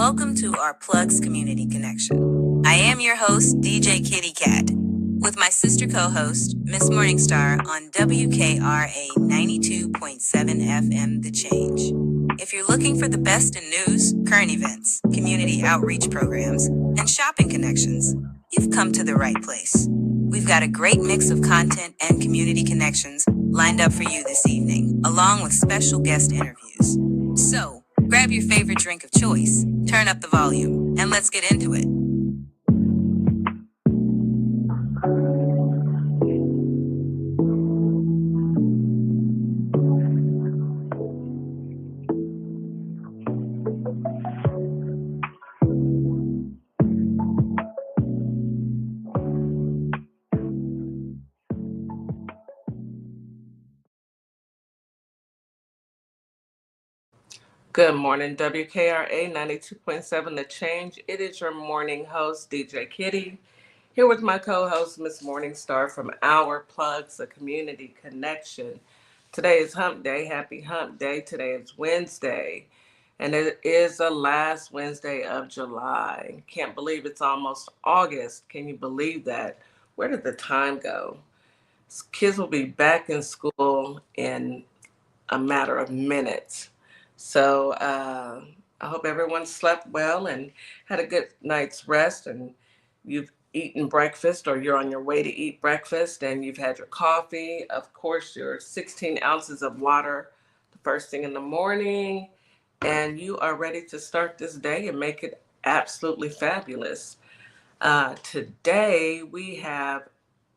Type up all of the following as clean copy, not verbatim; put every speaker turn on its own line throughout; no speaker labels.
welcome to our Plugs Community Connection. I am your host, DJ Kitty Cat, with my sister co-host, Miss Morningstar on WKRA 92.7 FM The Change. If you're looking for the best in news, current events, community outreach programs, and shopping connections, you've come to the right place. We've got a great mix of content and community connections lined up for you this evening, along with special guest interviews. So, grab your favorite drink of choice, turn up the volume, and let's get into it.
Good morning, WKRA 92.7 The Change. It is your morning host, DJ Kitty, here with my co-host, Miss Morningstar from Our Plugs, a Community Connection. Today is Hump Day. Happy Hump Day. Today is Wednesday, and it is the last Wednesday of July. Can't believe it's almost August. Can you believe that? Where did the time go? Kids will be back in school in a matter of minutes. So I hope everyone slept well and had a good night's rest, and you've eaten breakfast or you're on your way to eat breakfast and you've had your coffee, of course, your 16 ounces of water the first thing in the morning, and you are ready to start this day and make it absolutely fabulous. Today we have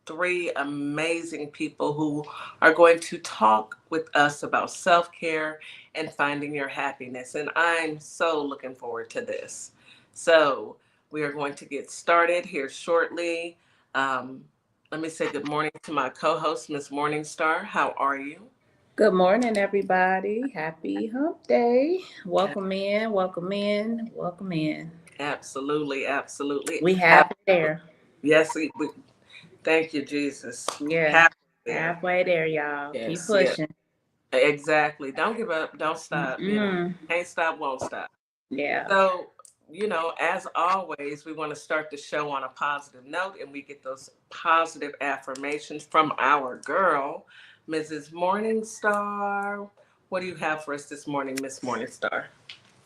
three amazing people who are going to talk with us about self-care and finding your happiness. And I'm so looking forward to this. So we are going to get started here shortly. Let me say good morning to my co-host, Miss Morningstar. How are you?
Good morning, everybody. Happy Hump Day. Welcome in, welcome in, welcome in.
Absolutely, absolutely.
We have it there.
Yes, we thank you, Jesus.
Yeah. Halfway there, y'all.
Yes,
Keep pushing.
Exactly. Don't give up. Don't stop. Can't stop, won't stop.
Yeah.
So, as always, we want to start the show on a positive note, and we get those positive affirmations from our girl, Mrs. Morningstar. What do you have for us this morning, Miss Morningstar?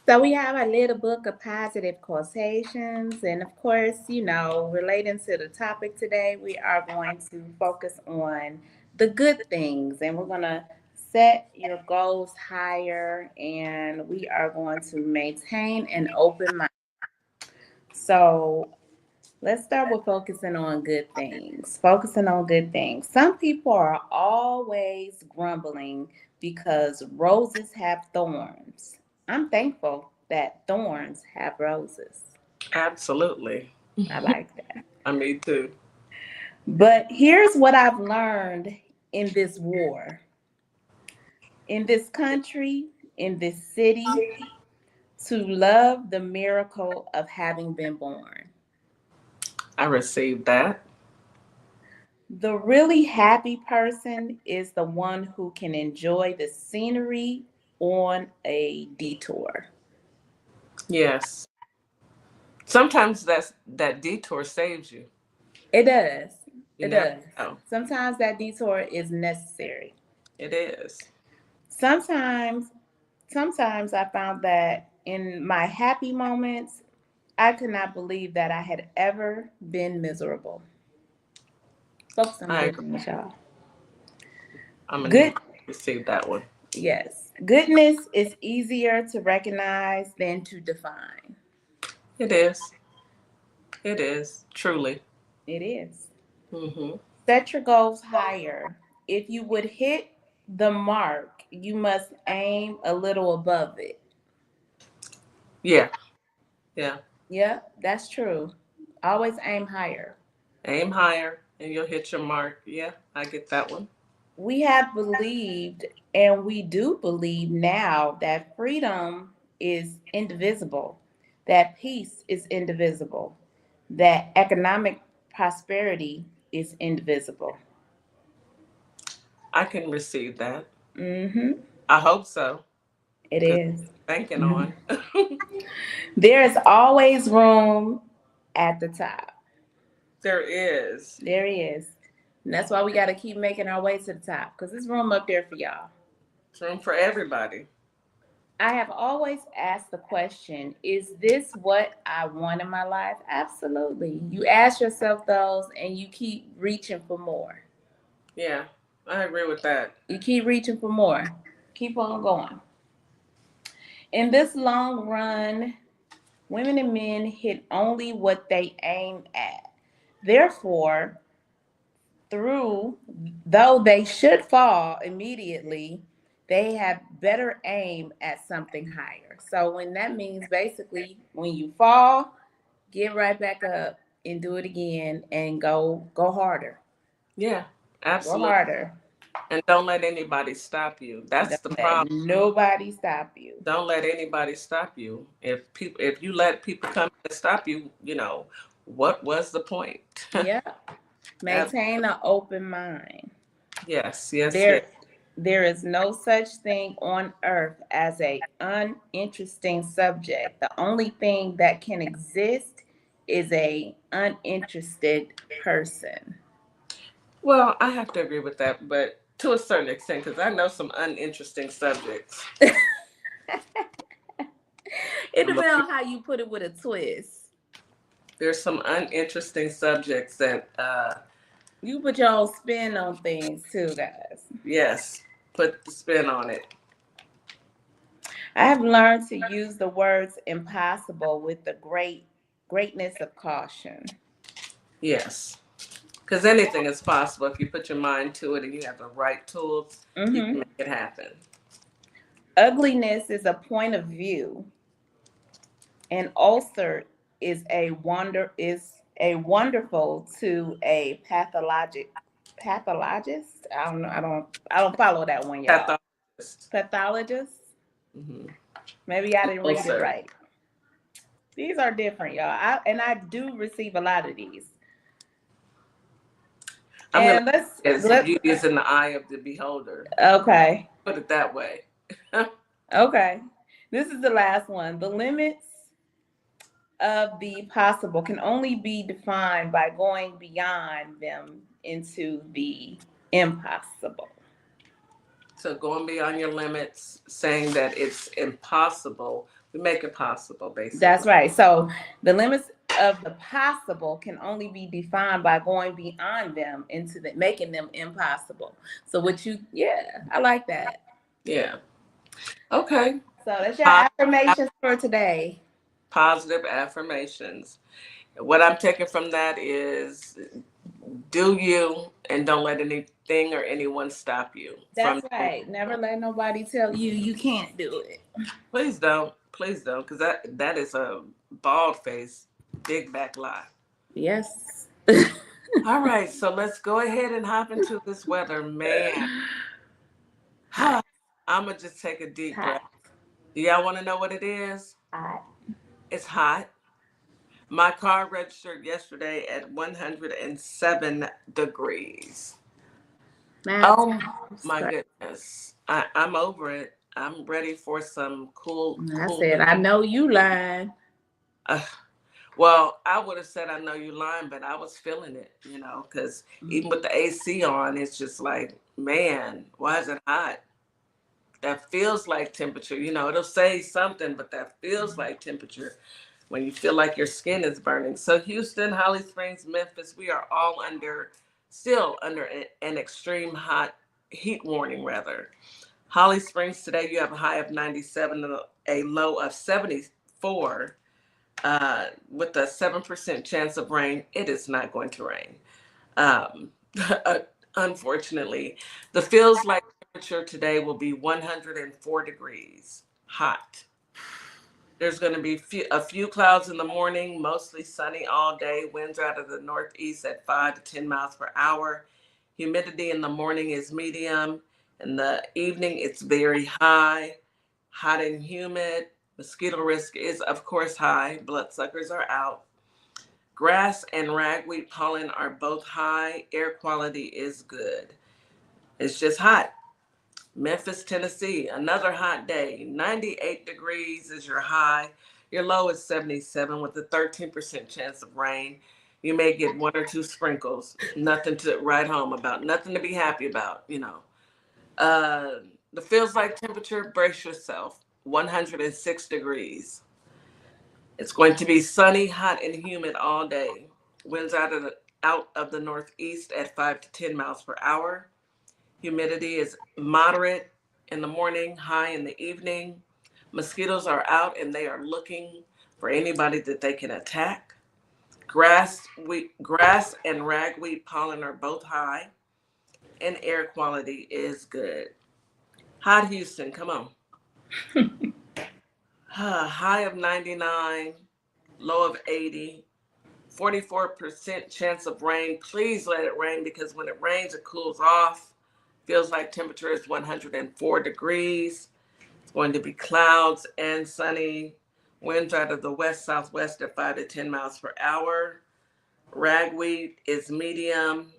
So we have a little book of positive quotations. And of course, relating to the topic today, we are going to focus on the good things. And we're going to set your goals higher. And we are going to maintain an open mind. So let's start with focusing on good things. Focusing on good things. Some people are always grumbling because roses have thorns. I'm thankful that thorns have roses.
Absolutely.
I like that.
Me too.
But here's what I've learned in this war, in this country, in this city, to love the miracle of having been born.
I received that.
The really happy person is the one who can enjoy the scenery on a detour.
Yes. Sometimes that detour saves you.
It does.
You
It
never
does.
know.
Sometimes that detour is necessary.
It is.
Sometimes I found that in my happy moments, I could not believe that I had ever been miserable. Focus on good things, y'all.
I'm going to receive that one.
Yes. Goodness is easier to recognize than to define.
It is. It is. Truly.
It is.
Mm-hmm.
Set your goals higher. If you would hit the mark, you must aim a little above it.
Yeah. Yeah.
Yeah, that's true. Always aim higher.
Aim higher and you'll hit your mark. Yeah, I get that one.
We have believed, and we do believe now, that freedom is indivisible, that peace is indivisible, that economic prosperity is indivisible.
I can receive that.
Mm-hmm.
I hope so.
It
because
is.
banking
Mhm.
on.
There is always room at the top.
There is.
There is. And that's why we got to keep making our way to the top because there's room up there for y'all.
It's room for everybody.
I have always asked the question, is this what I want in my life? Absolutely. You ask yourself those and you keep reaching for more.
Yeah, I agree with that.
You keep reaching for more. Keep on going. In this long run, women and men hit only what they aim at. Therefore, through, though they should fall immediately, they have better aim at something higher. So when that means basically when you fall, get right back up and do it again and go harder.
Yeah,
Go
absolutely.
harder.
And don't let anybody stop you. That's
Don't
the
let
problem.
nobody stop you.
Don't let anybody stop you. If you let people come and stop you, what was the point?
Yeah.
Ab-
Maintain an open mind.
yes, yes, yes.
There is no such thing on earth as a uninteresting subject. The only thing that can exist is a uninterested person.
Well, I have to agree with that, but to a certain extent, because I know some uninteresting subjects.
It
I'm
depends
looking.
on how you put it with a twist.
There's some uninteresting subjects that,
You put your own spin on things too, guys.
yes, put the spin on it.
I have learned to use the words impossible with the greatness of caution.
Yes, because anything is possible if you put your mind to it and you have the right tools. You can
Hmm.
make it happen.
Ugliness is a point of view. An ulcer is a wonderful to a pathologist. I don't follow that one, y'all.
Pathologist.
Pathologist.
Mm-hmm.
Maybe I didn't read it
Ulcer.
right. These are different, y'all. I do receive a lot of these.
I'm gonna
And let's
as
let
beauty is in the eye of the beholder.
okay.
Put it that way.
Okay. This is the last one. The limits of the possible can only be defined by going beyond them into the impossible.
So going beyond your limits, saying that it's impossible, we make it possible,
That's
basically.
right. So the limits of the possible can only be defined by going beyond them into the making them impossible. So yeah, I like that.
Yeah. Okay.
So that's your
Po-
affirmations for today.
Positive affirmations. What I'm taking from that is do you and don't let anything or anyone stop you
That's
from doing.
right. Never let nobody tell you you can't do it.
Please don't, because that is a bald face, big back lie.
Yes.
All right, so let's go ahead and hop into this weather, man.
Hot,
I'm gonna just take a deep breath.
hot,
Do y'all want to know what it is?
hot.
It's hot. My car registered yesterday at 107 degrees.
Man,
Oh my goodness. I'm over it. I'm ready for some
I said, I know you lying.
uh, well, I would have said I know you lying, but I was feeling it, because even with the AC on, it's just like, man, why is it hot? That feels like temperature. It'll say something, but that feels like temperature when you feel like your skin is burning. So Houston, Holly Springs, Memphis, we are all still under an extreme heat warning rather. Holly Springs today, you have a high of 97 and a low of 74. With a 7% chance of rain, it is not going to rain. Um, unfortunately, the feels like temperature today will be 104 degrees, hot. There's going to be a few clouds in the morning, mostly sunny all day. Winds out of the northeast at 5 to 10 miles per hour. Humidity in the morning is medium. In the evening, it's very high, hot and humid. Mosquito risk is, of course, high. Bloodsuckers are out. Grass and ragweed pollen are both high. Air quality is good. It's just hot. Memphis, Tennessee, another hot day. 98 degrees is your high. Your low is 77 with a 13% chance of rain. You may get one or two sprinkles. Nothing to write home about. Nothing to be happy about, you know. Uh, the feels like temperature, brace yourself. 106 degrees. It's going to be sunny, hot, and humid all day. Winds out of the northeast at 5 to 10 miles per hour. Humidity is moderate in the morning, high in the evening. Mosquitoes are out and they are looking for anybody that they can attack. Grass and ragweed pollen are both high, and air quality is good. Hot Houston, come on. High of 99, low of 80, 44% chance of rain. Please let it rain because when it rains, it cools off. Feels like temperature is 104 degrees. It's going to be clouds and sunny. Winds out of the west southwest at 5 to 10 miles per hour. Ragweed is medium.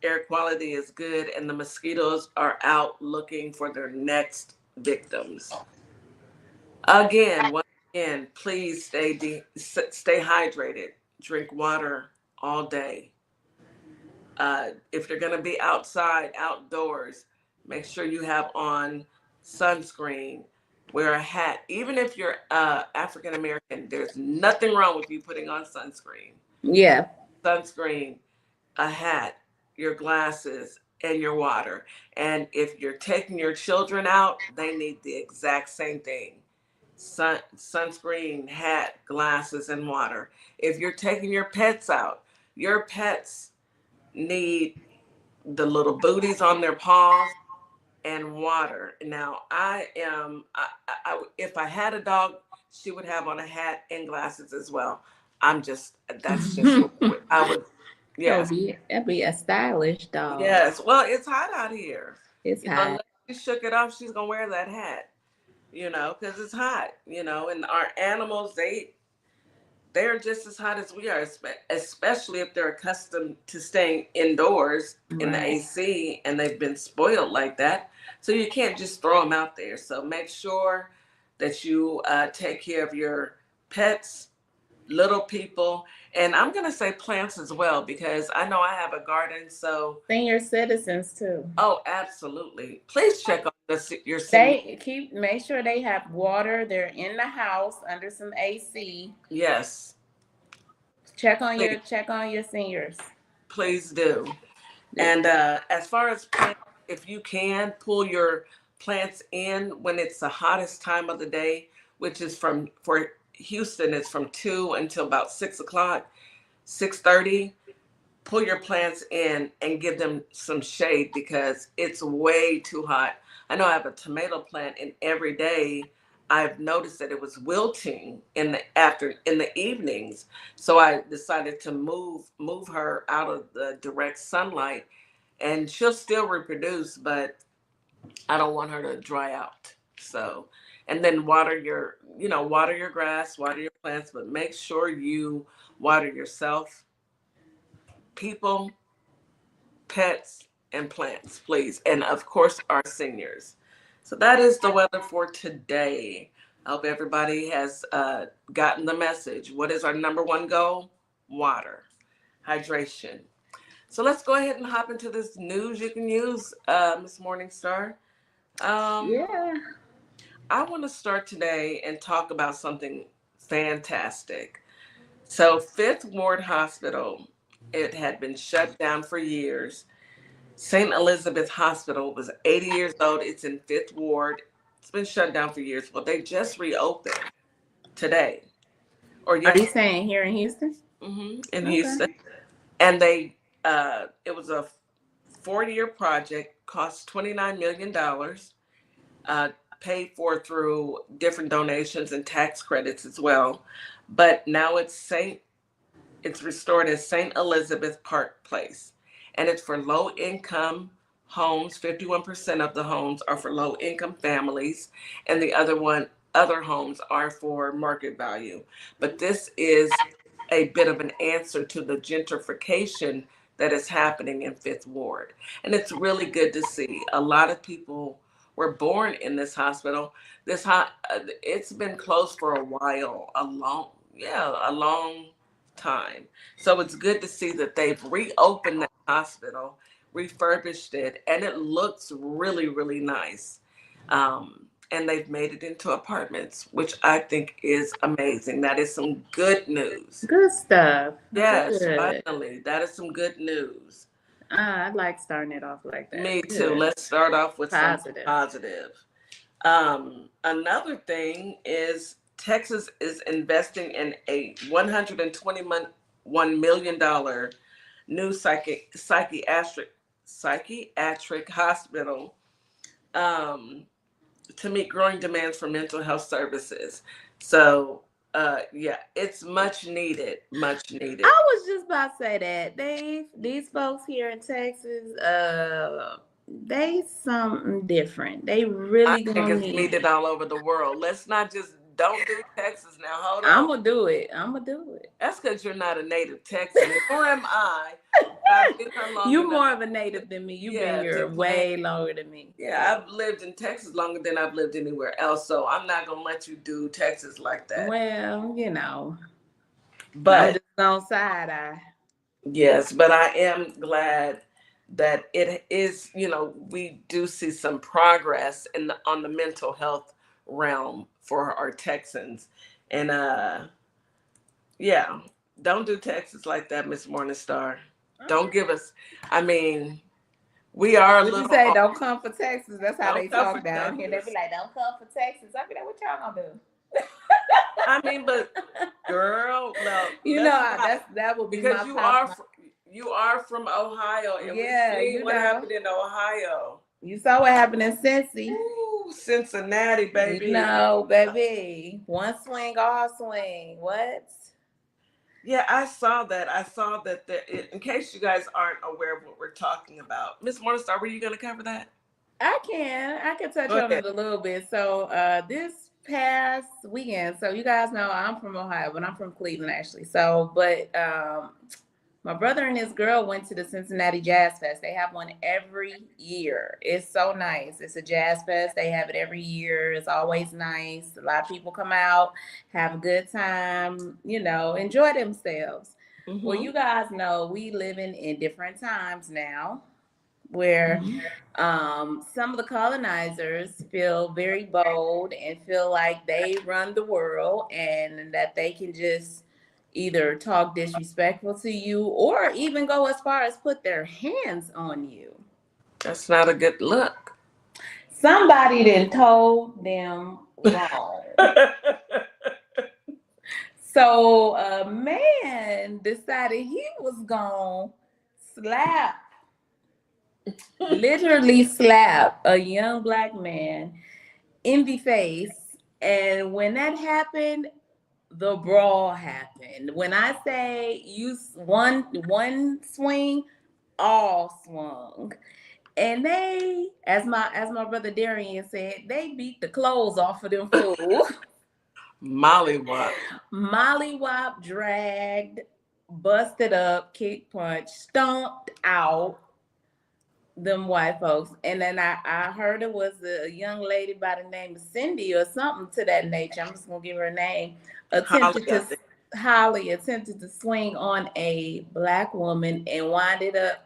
Air quality is good, and the mosquitoes are out looking for their next victims. Once again, please stay hydrated. Drink water all day. If you're going to be outside, outdoors, make sure you have on sunscreen. Wear a hat. Even if you're African American, there's nothing wrong with you putting on sunscreen.
Yeah.
Sunscreen, a hat, your glasses, and your water. And if you're taking your children out, they need the exact same thing. Sunscreen, hat, glasses, and water. If you're taking your pets out, your pets need the little booties on their paws and water. Now, if I had a dog, she would have on a hat and glasses as well. That's just what I would, yes.
That'd be a stylish dog.
Yes. Well, it's hot out here.
It's
Unless
hot.
she shook it off, she's going to wear that hat, because it's hot, and our animals, they're just as hot as we are, especially if they're accustomed to staying indoors in the AC and they've been spoiled like that. So you can't just throw them out there. So make sure that you take care of your pets, little people, and I'm going to say plants as well, because I know I have a garden. So
senior citizens too.
Oh, absolutely. Please check on your senior.
Make sure they have water. They're in the house under some AC.
Yes.
Check on your seniors.
Please do. And as far as plants, if you can pull your plants in when it's the hottest time of the day, which is for Houston, it's from 2 until about 6 o'clock, 6:30. Pull your plants in and give them some shade because it's way too hot. I know I have a tomato plant, and every day I've noticed that it was wilting in the evenings. So I decided to move her out of the direct sunlight, and she'll still reproduce, but I don't want her to dry out. So, and then water your grass, water your plants, but make sure you water yourself, people, pets, and plants, please. And of course, our seniors. So that is the weather for today. I hope everybody has gotten the message. What is our number one goal? Water, hydration. So let's go ahead and hop into this news you can use, Miss Morningstar.
Yeah.
I want to start today and talk about something fantastic. So Fifth Ward Hospital, it had been shut down for years. St. Elizabeth Hospital was 80 years old. It's in Fifth Ward. It's been shut down for years. Well, they just reopened today.
Are you saying here in Houston?
Mm-hmm, in Houston. And it was a 4-year project, cost $29 million, paid for through different donations and tax credits as well. But now it's restored as St. Elizabeth Park Place. And it's for low-income homes. 51% of the homes are for low-income families, and the other homes are for market value. But this is a bit of an answer to the gentrification that is happening in Fifth Ward. And it's really good to see. A lot of people were born in this hospital. It's been closed for a while, a long time. So it's good to see that they've reopened that hospital, refurbished it, and it looks really, really nice. And they've made it into apartments, which I think is amazing. That is some good news.
Good stuff.
Yes,
Good.
finally, that is some good news.
I like starting it off like that.
Me too.
Good.
Let's start off with something
Positive.
positive. Another thing is Texas is investing in a $121 million new psychiatric hospital to meet growing demands for mental health services. So, yeah, it's much needed, much needed.
I was just about to say that these folks here in Texas, they something different. They
I
really
think
gonna
it's
need.
needed all over the world. Let's not just don't do Texas now. Hold
I'm
on.
gonna do it. I'm gonna do it.
That's because you're not a native Texan, and nor am I. I've been here long
You
enough.
more of a native than me. You've been here way longer than me.
Yeah, I've lived in Texas longer than I've lived anywhere else, so I'm not gonna let you do Texas like that.
Well, I'm
But
just on side eye.
yes, but I am glad that it is, we do see some progress on the mental health realm for our Texans. And yeah, don't do Texas like that, Miss Morningstar. Don't give us, I mean, we are a
What
little
you say? Don't come for Texas. That's how
Don't
they
come for
talk down here. They
Texas.
be like, "Don't come for Texas." I be like, "What y'all gonna do?"
I mean, but girl, no,
that would be
because
my
you are from Ohio, and
Yeah,
we see what happened in Ohio.
You saw what happened in Cincy.
Ooh, Cincinnati, baby.
Baby. One swing, all swing. What?
Yeah, I saw that. In case you guys aren't aware of what we're talking about, Miss Morningstar, were you going to cover that?
I can touch on it a little bit. So this past weekend, so you guys know I'm from Ohio, but I'm from Cleveland actually. So, but my brother and his girl went to the Cincinnati Jazz Fest. They have one every year. It's so nice. It's a jazz fest. They have it every year. It's always nice. A lot of people come out, have a good time, enjoy themselves.
Mm-hmm.
Well, you guys know we living in different times now where some of the colonizers feel very bold and feel like they run the world and that they can just either talk disrespectful to you or even go as far as put their hands on you.
That's not a good look.
Somebody then told them wrong. So a man decided he was going to literally slap a young black man in the face. And when that happened, the brawl happened. When I say one swing, all swung. And they, as my brother Darian said, they beat the clothes off of them fools.
Mollywop,
Dragged, busted up, kick punch, stomped out them white folks. And then I heard it was a young lady by the name of Cindy or something to that nature. I'm just gonna give her a name. Holly attempted to swing on a black woman and winded up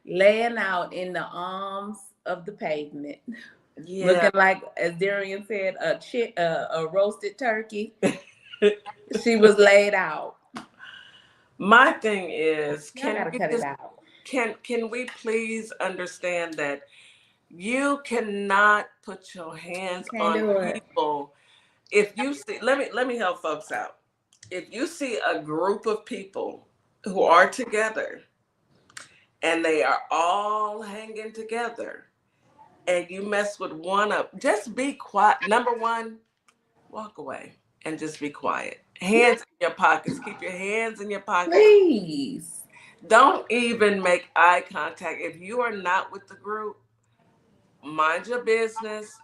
laying out in the arms of the pavement. Yeah. Looking like, as Darian said, a roasted turkey. She was laid out.
My thing is,
can
we please understand that you cannot put your hands on people. If you see, let me help folks out. If you see a group of people who are together and they are all hanging together and you mess with one up, just be quiet. Number one, walk away and just be quiet. Hands in your pockets. Keep your hands in your pockets.
Please.
Don't even make eye contact. If you are not with the group, mind your business.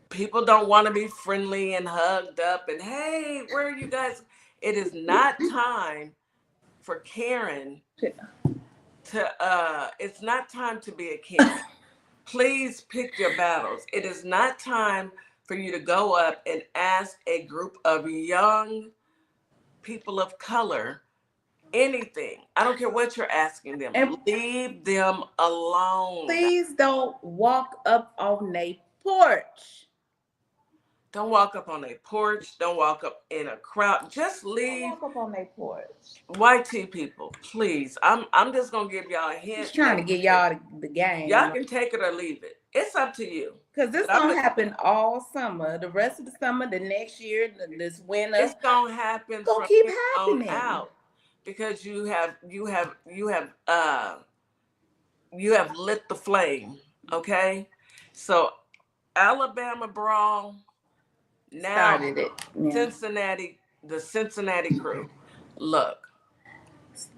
People don't want to be friendly and hugged up and, hey, where are you guys? It is not time for Karen it's not time to be a Karen. Please pick your battles. It is not time for you to go up and ask a group of young people of color anything. I don't care what you're asking them.
And
leave them alone.
please don't walk up on their porch.
Don't walk up on a porch. Don't walk up in a crowd. Just
Don't
leave.
walk up on their porch.
White tea people, please. I'm just gonna give y'all a hint.
Just trying to get y'all the game.
Y'all can take it or leave it. It's up to you.
Because this gonna happen all summer. The rest of the summer, the next year, this winter.
It's gonna happen.
It's gonna
from
keep
here
happening.
on out because you have lit the flame. Okay, so Alabama brawl. Now
Started it. Yeah.
Cincinnati, the Cincinnati crew. Look,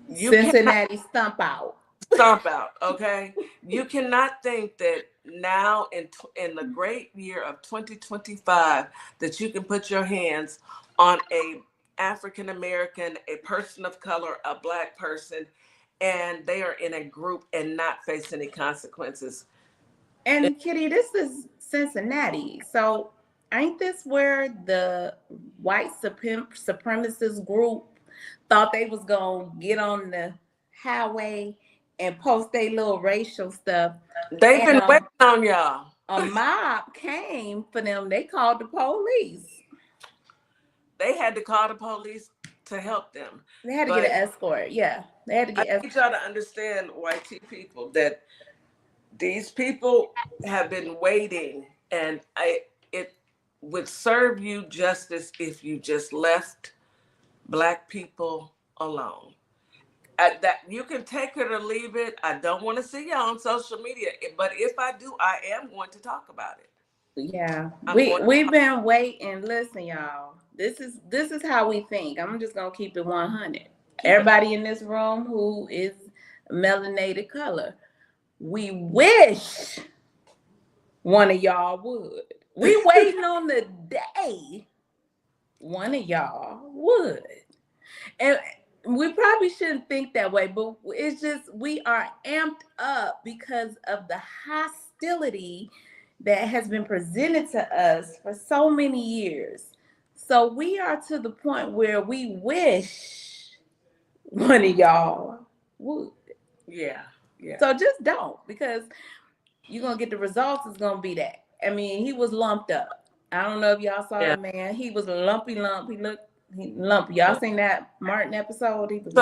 you
Cincinnati stomp out.
Stomp out, okay? You cannot think that now in the great year of 2025 that you can put your hands on a African American, a person of color, a Black person, and they are in a group and not face any consequences.
And Kitty, this is Cincinnati. So ain't this where the white supremacist group thought they was gonna get on the highway and post their little racial stuff?
They've been waiting on y'all.
A mob came for them. They called the police.
They had to call the police to help them.
They had to get an escort. Yeah, they had to get.
I need y'all to understand, white tea people, that these people have been waiting, and it would serve you justice if you just left Black people alone. That you can take it or leave it. I don't want to see y'all on social media, but if I do, I am going to talk about it.
Yeah, we've been waiting. Listen, y'all. This is how we think. I'm just gonna keep it 100. Everybody in this room who is melanated color, we wish one of y'all would. We waiting on the day one of y'all would. And we probably shouldn't think that way, but it's just we are amped up because of the hostility that has been presented to us for so many years. So we are to the point where we wish one of y'all would.
Yeah.
So just don't, because you're going to get the results is going to be that. I mean, he was lumped up. I don't know if y'all saw the man. He was a lumpy lump. He looked lumpy. Y'all seen that Martin episode? He was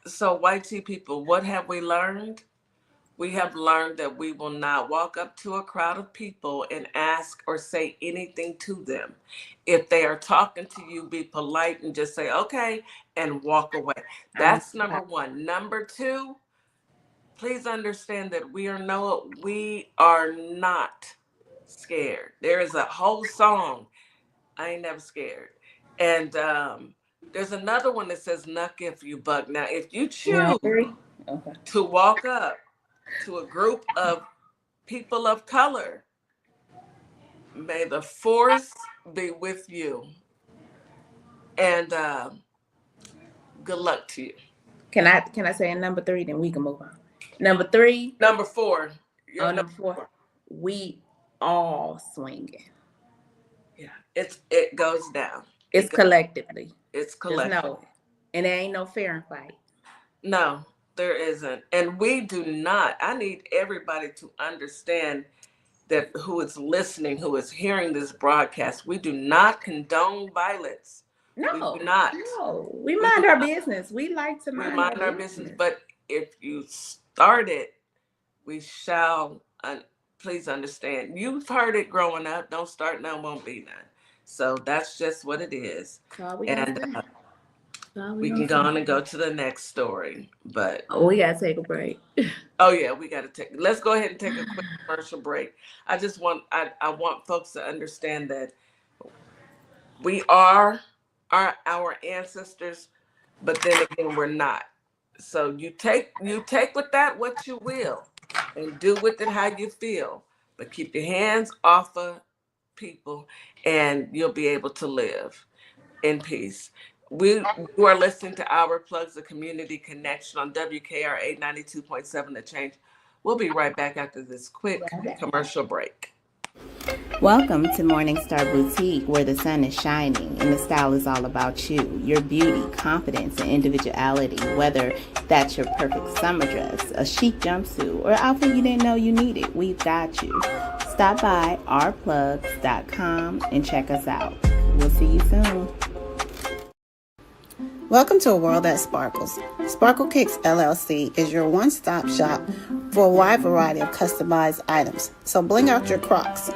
so white tea people, what have we learned? We have learned that we will not walk up to a crowd of people and ask or say anything to them. If they are talking to you, be polite and just say, okay, and walk away. That's number one. Number two, please understand that we are not scared. There is a whole song, I ain't never scared. And there's another one that says, "Nuck if you buck." Now, if you choose to walk up to a group of people of color, may the force be with you. And good luck to you.
Can I say a number 3? Then we can move on. Number 3.
Number 4.
Number 4. We all swinging.
Yeah, it goes down.
It's collectively.
It's collective.
And there ain't no fair and fight.
No, there isn't. And we do not. I need everybody to understand that who is listening, who is hearing this broadcast, we do not condone violence.
No,
we do not.
No, we mind our business. We like to mind
our business. But if you start it, we shall. Please understand. You've heard it growing up. Don't start none, won't be none. So that's just what it is. And we can go on and go to the next story. But
we gotta take a break.
Oh yeah, we gotta take. Let's go ahead and take a quick commercial break. I want folks to understand that we are our ancestors, but then again, we're not. So you take with that what you will, and do with it how you feel. But keep your hands off of people, and you'll be able to live in peace. You are listening to Our Plugs, the Community Connection on WKRA 92.7 The Change. We'll be right back after this quick commercial break.
Welcome to Morningstar Boutique, where the sun is shining and the style is all about you, your beauty, confidence, and individuality. Whether that's your perfect summer dress, a chic jumpsuit, or outfit you didn't know you needed, we've got you. Stop by ourplugs.com and check us out. We'll see you soon.
Welcome to a world that sparkles. Sparkle Kicks LLC is your one-stop shop for a wide variety of customized items. So bling out your Crocs.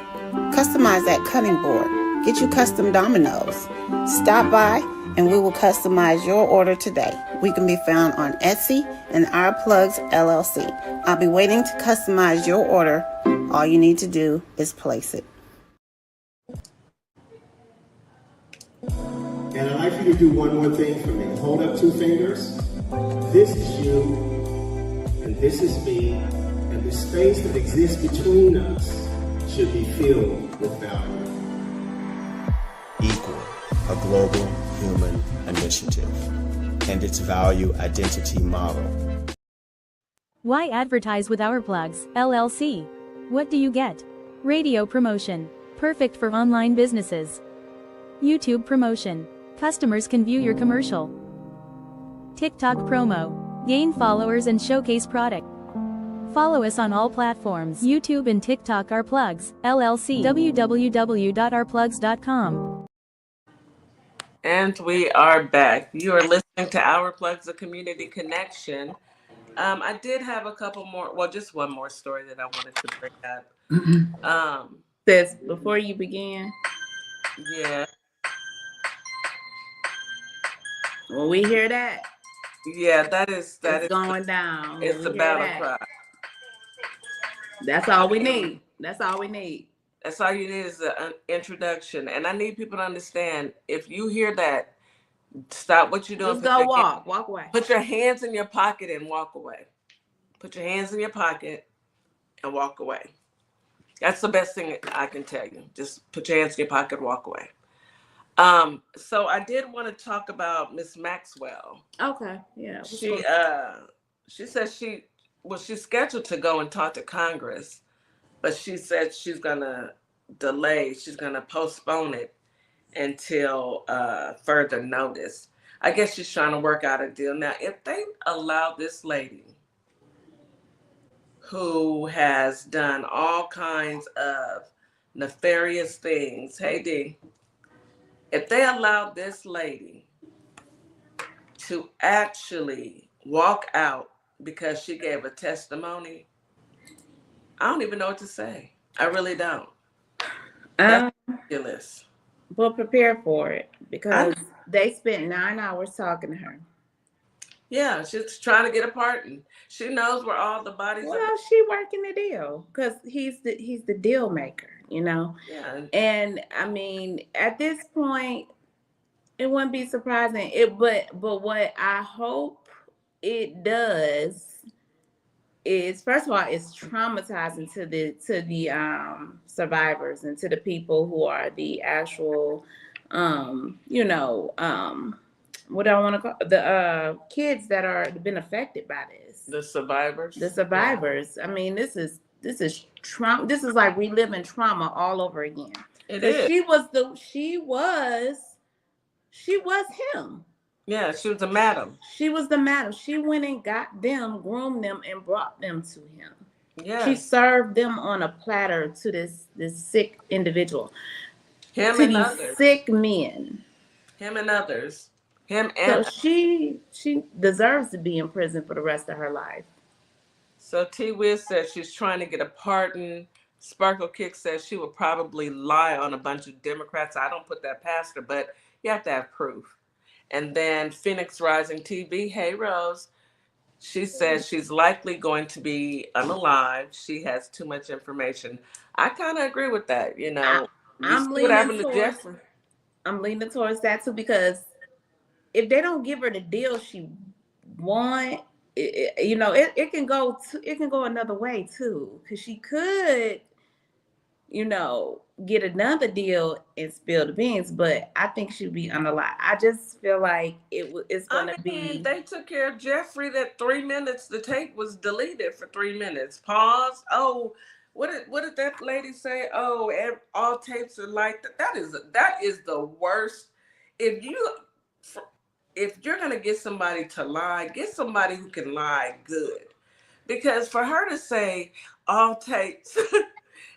Customize that cutting board. Get you custom dominoes. Stop by and we will customize your order today. We can be found on Etsy and Our Plugs LLC. I'll be waiting to customize your order. All you need to do is place it.
And I'd like for you to do one more thing for me. Hold up 2 fingers. This is you, and this is me, and the space that exists between us should be filled with value.
Equal, a global human initiative, and its value identity model.
Why advertise with Our Plugs, LLC? What do you get? Radio promotion, perfect for online businesses. YouTube promotion, customers can view your commercial. TikTok promo, gain followers and showcase product. Follow us on all platforms, YouTube and TikTok. Our Plugs, LLC, www.ourplugs.com.
And we are back. You are listening to Our Plugs, the Community Connection. I did have a couple more, just one more story that I wanted to bring up.
Says before you begin.
Yeah.
When we hear that,
that is
going down.
It's a battle cry.
That's all we need. That's all we need.
That's all you need is an introduction. And I need people to understand, if you hear that, stop what you're doing.
Just go walk away.
Put your hands in your pocket and walk away. Put your hands in your pocket and walk away. That's the best thing I can tell you. Just put your hands in your pocket and walk away. So I did want to talk about Miss Maxwell.
Okay, yeah.
She said she's scheduled to go and talk to Congress, but she said she's gonna delay. She's gonna postpone it until further notice. I guess she's trying to work out a deal. Now, if they allow this lady who has done all kinds of nefarious things, hey D, if they allow this lady to actually walk out because she gave a testimony, I don't even know what to say. I really don't. That's ridiculous.
Well, prepare for it because they spent 9 hours talking to her.
Yeah, she's trying to get a pardon. She knows where all the bodies are.
Well, she working the deal because he's the deal maker, you know.
Yeah.
And I mean, at this point, it wouldn't be surprising. But what I hope it does is, first of all, it's traumatizing to the survivors and to the people who are the actual, what do I want to call the kids that are been affected by this.
The survivors.
I mean, this is trauma. This is like reliving trauma all over again.
It is.
She was him.
Yeah, she was a madam.
She was the madam. She went and got them, groomed them, and brought them to him.
Yeah.
She served them on a platter to this sick individual.
Him and others.
Sick men.
Him and others. So
she deserves to be in prison for the rest of her life.
So T Wiz says she's trying to get a pardon. Sparkle Kick says she would probably lie on a bunch of Democrats. I don't put that past her, but you have to have proof. And then Phoenix Rising TV, hey Rose, she says she's likely going to be unalived. She has too much information. I kind of agree with that. You know,
I'm leaning towards that too, because if they don't give her the deal she want, it can go another way too, because she could, get another deal and spill the beans, but I think she'll be unalive. I just feel like it's gonna be.
They took care of Jeffrey. That 3 minutes, the tape was deleted for 3 minutes. Pause. Oh, what did that lady say? Oh, all tapes are like that. That is the worst. If you're gonna get somebody to lie, get somebody who can lie good. Because for her to say all tapes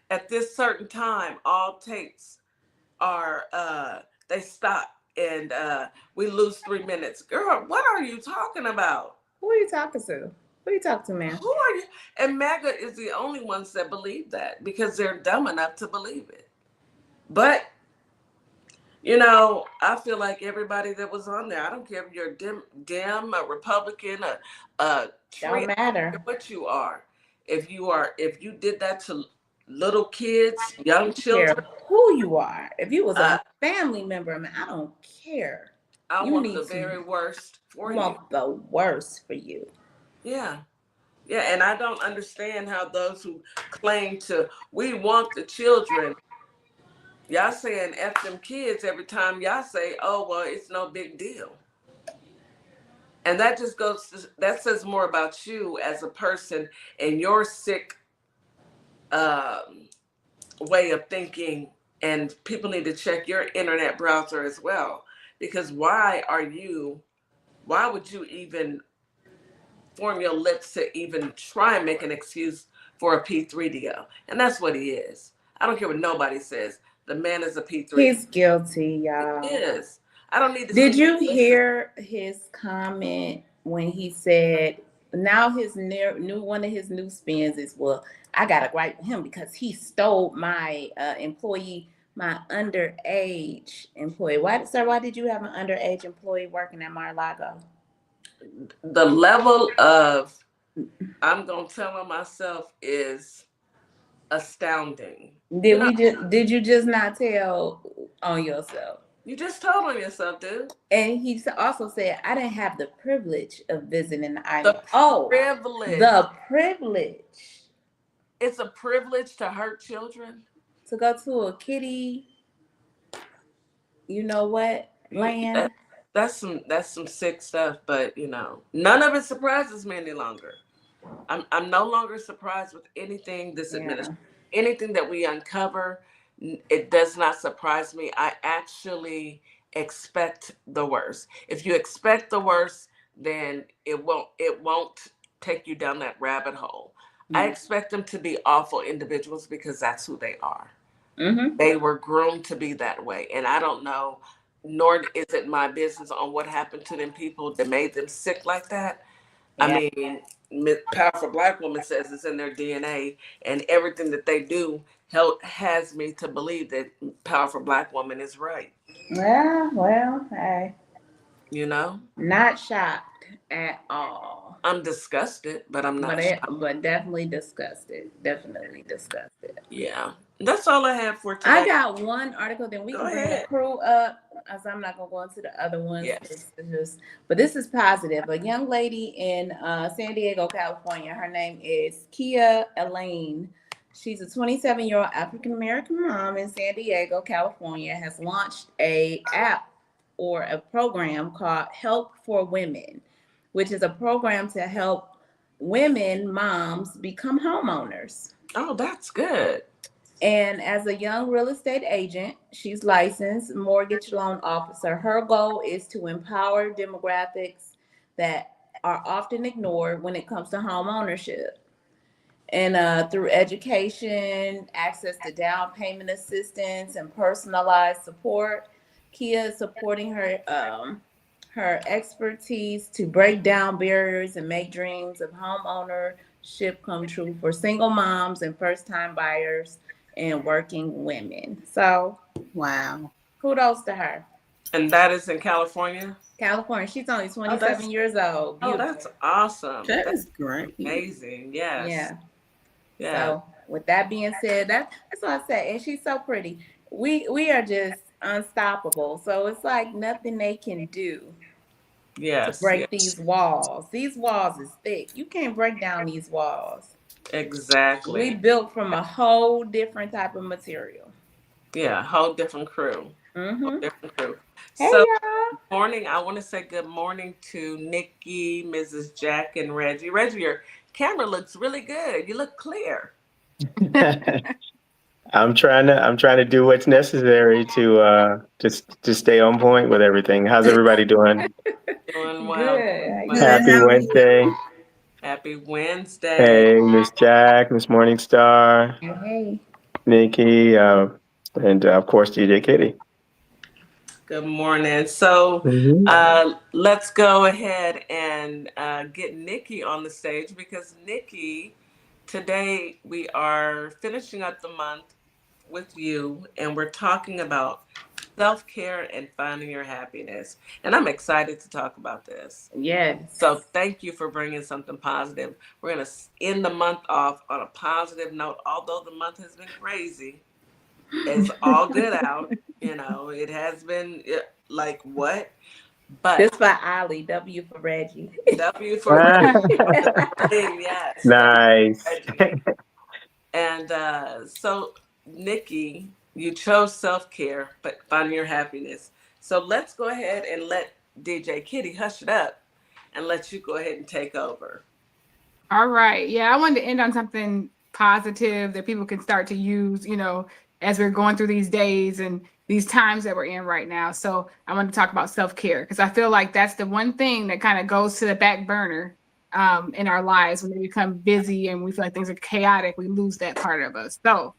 at this certain time, all tapes are they stop and we lose 3 minutes. Girl, what are you talking about?
Who are you talking to? Who are you talking to, man?
Who are you? And MAGA is the only ones that believe that because they're dumb enough to believe it. But you know, I feel like everybody that was on there, I don't care if you're a Republican, a
Don't matter
what you are. If you did that to little kids, young children,
who you are. If you was a family member, man, I don't care.
I want the very worst for you.
I want the worst for you.
Yeah. Yeah, and I don't understand how those who claim we want the children, y'all saying F them kids every time y'all say, oh, well, it's no big deal. And that just that says more about you as a person and your sick way of thinking. And people need to check your internet browser as well. Because why would you even form your lips to even try and make an excuse for a P3 deal? And that's what he is. I don't care what nobody says. The man is a P3.
He's guilty, y'all.
He is. I don't need to.
Did you hear his comment when he said, now his one of his new spins is, well, I got to gripe with him because he stole my employee, my underage employee. Why did you have an underage employee working at Mar-a-Lago?
The level of, I'm going to tell on myself, is astounding.
Did you just not tell on yourself?
You just told on yourself, dude.
And he also said, I didn't have the privilege of visiting the island.
The
privilege.
It's a privilege to hurt children.
To go to a kiddie, you know what, land.
That's some sick stuff, but you know, none of it surprises me any longer. I'm no longer surprised with anything this administration, anything that we uncover. It does not surprise me. I actually expect the worst. If you expect the worst, then it won't take you down that rabbit hole. Mm-hmm. I expect them to be awful individuals because that's who they are. Mm-hmm. They were groomed to be that way. And I don't know, nor is it my business on what happened to them people that made them sick like that. Yeah. I mean, Powerful Black Woman says it's in their DNA, and everything that they do has me to believe that Powerful Black Woman is right.
Yeah, well, hey.
You know?
Not shocked at all.
I'm disgusted, but I'm not shocked.
But definitely disgusted. Definitely disgusted.
Yeah. That's all I have for today.
I got one article, then we can bring the crew up, as I'm not going to go into the other ones.
Yes.
But this is positive. A young lady in San Diego, California, her name is Kia Elaine. She's a 27-year-old African-American mom in San Diego, California, has launched a app or a program called Help for Women, which is a program to help women, moms, become homeowners.
Oh, that's good.
And as a young real estate agent, she's licensed mortgage loan officer. Her goal is to empower demographics that are often ignored when it comes to home ownership. And through education, access to down payment assistance, and personalized support, Kia is supporting her expertise to break down barriers and make dreams of home ownership come true for single moms and first-time buyers and working women. So, wow. Kudos to her.
And that is in California?
California. She's only 27 years old.
Beautiful. Oh, that's awesome.
That's great.
Amazing. Yes.
Yeah.
Yeah.
So, with that being said, that's what I say. And she's so pretty. We are just unstoppable. So, it's like nothing they can do.
Yes.
To break these walls. These walls is thick. You can't break down these walls.
Exactly.
We built from a whole different type of material.
Yeah, whole different crew. Whole
Mm-hmm.
different crew.
Hey,
So,
y'all.
morning. I want to say good morning to Nikki, Mrs. Jack, and Reggie. Reggie, your camera looks really good. You look clear.
I'm trying to do what's necessary to just to stay on point with everything. How's everybody doing?
Doing well.
Good. How you
Well.
doing?
Good.
Happy
How are you?
Wednesday.
Happy Wednesday.
Hey, Miss Jack, Miss Morningstar,
Hey.
Nikki, and of course DJ Kitty.
Good morning. So,
Hmm.
let's go ahead and get Nikki on the stage because Nikki, today we are finishing up the month with you and we're talking about self care and finding your happiness. And I'm excited to talk about this.
Yes.
So, thank you for bringing something positive. We're going to end the month off on a positive note, although the month has been crazy. It's all good out. It has been like what?
This
But
for Ali. W for Reggie.
W for Reggie on the screen, yes. W
Nice.
for Reggie. And so, Nikki, you chose self care, but finding your happiness. So let's go ahead and let DJ Kitty hush it up and let you go ahead and take over.
All right. Yeah, I wanted to end on something positive that people can start to use, as we're going through these days and these times that we're in right now. So I wanted to talk about self-care because I feel like that's the one thing that kind of goes to the back burner in our lives when we become busy and we feel like things are chaotic. We lose that part of us. So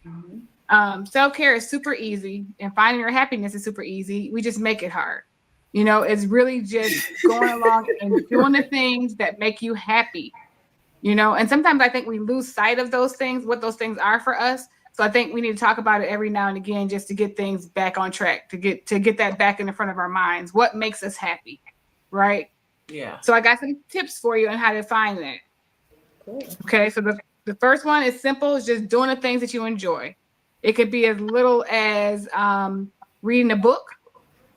self-care is super easy and finding your happiness is super easy. We just make it hard. It's really just going along and doing the things that make you happy. And sometimes I think we lose sight of those things, what those things are for us. So I think we need to talk about it every now and again just to get things back on track, to get that back in the front of our minds. What makes us happy, right?
Yeah.
So I got some tips for you on how to find that.
Cool.
Okay, so the first one is simple. It's just doing the things that you enjoy. It could be as little as reading a book.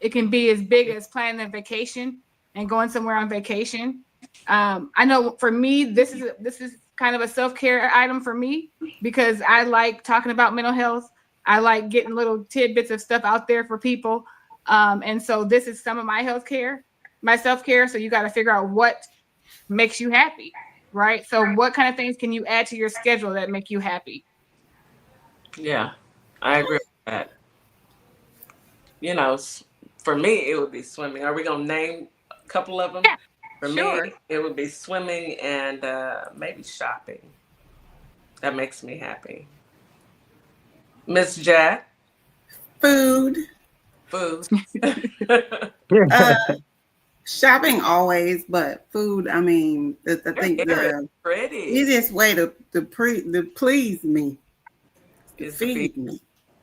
It can be as big as planning a vacation and going somewhere on vacation. I know for me, this is kind of a self-care item for me because I like talking about mental health. I like getting little tidbits of stuff out there for people. And so this is some of my my self-care. So you got to figure out what makes you happy, right? So what kind of things can you add to your schedule that make you happy?
Yeah. I agree with that. For me, it would be swimming. Are we going to name a couple of them?
Yeah,
For me,
sure.
it would be swimming and maybe shopping. That makes me happy. Miss Jack,
Food.
food.
Uh, Shopping always, but food. I mean, I think
Your hair is
the
pretty.
easiest way to please me, to
Is to feed.
feed me.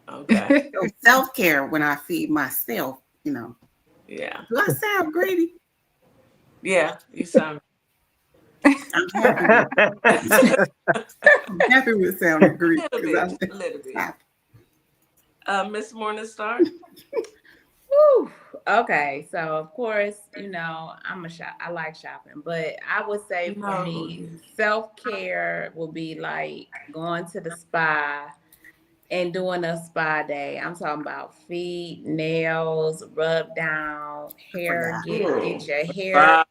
Okay.
So self-care when I feed myself.
Yeah.
Do I sound greedy?
Yeah. You sound.
I'm happy. I'm happy with sounding greedy
A little
because
bit. A little bit. Miss Morningstar.
Whew. Okay, so of course, I like shopping, but I would say for me, self-care will be like going to the spa and doing a spa day. I'm talking about feet, nails, rub down, hair, get your hair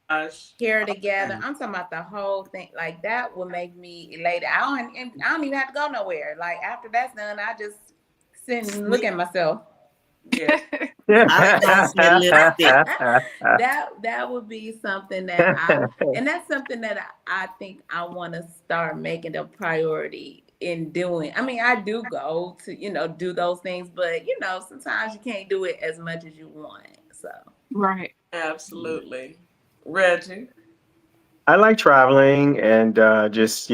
together. I'm talking about the whole thing. Like that will make me elated. I don't even have to go nowhere. Like after that's done, I just sit and look at myself.
Yeah.
I lost your lipstick.
That would be something and that's something that I think I want to start making a priority in doing. I mean, I do go to, do those things, but sometimes you can't do it as much as you want. So
Right.
Absolutely. Reggie.
I like traveling and just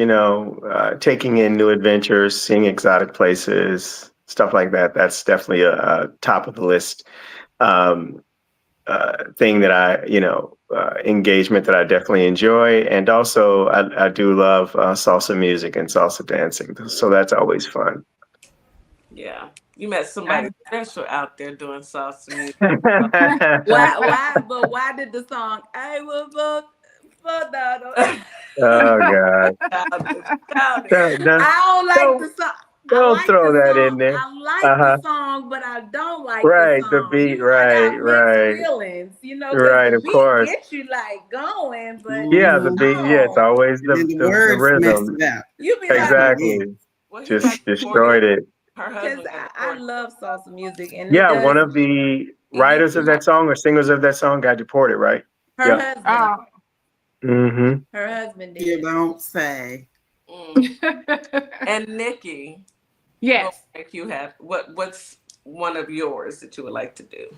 taking in new adventures, seeing exotic places, stuff like that. That's definitely a top of the list thing that engagement that I definitely enjoy. And also, I do love salsa music and salsa dancing, so that's always fun.
Yeah. You met somebody special out there doing salsa music.
why did the song I will vote for that?
Oh God!
Childish.
I don't like the song.
Don't throw
the
that
song.
in there.
I like
Uh-huh.
the song, but I don't like
Right,
the
the
song.
beat,
I
right,
got
right.
mixed feelings, because
Right,
the
of
beat
course.
gets you like going, but
Yeah,
the
the
Mhm.
beat, yeah, it's
song,
always
And then the
the
words mess
rhythm.
it up.
you be like,
Exactly.
Well, he got
Just
deported.
destroyed it.
Her
because
husband got
I
deported.
love salsa music, and it
Yeah, one
does.
of the
It gets
writers of that song or singers of that song got deported, right?
her
Yep.
husband.
Oh.
Mm-hmm.
Her husband
You
did.
don't say.
And Nikki,
Yes.
what make you happy? What's one of yours that you would like to do?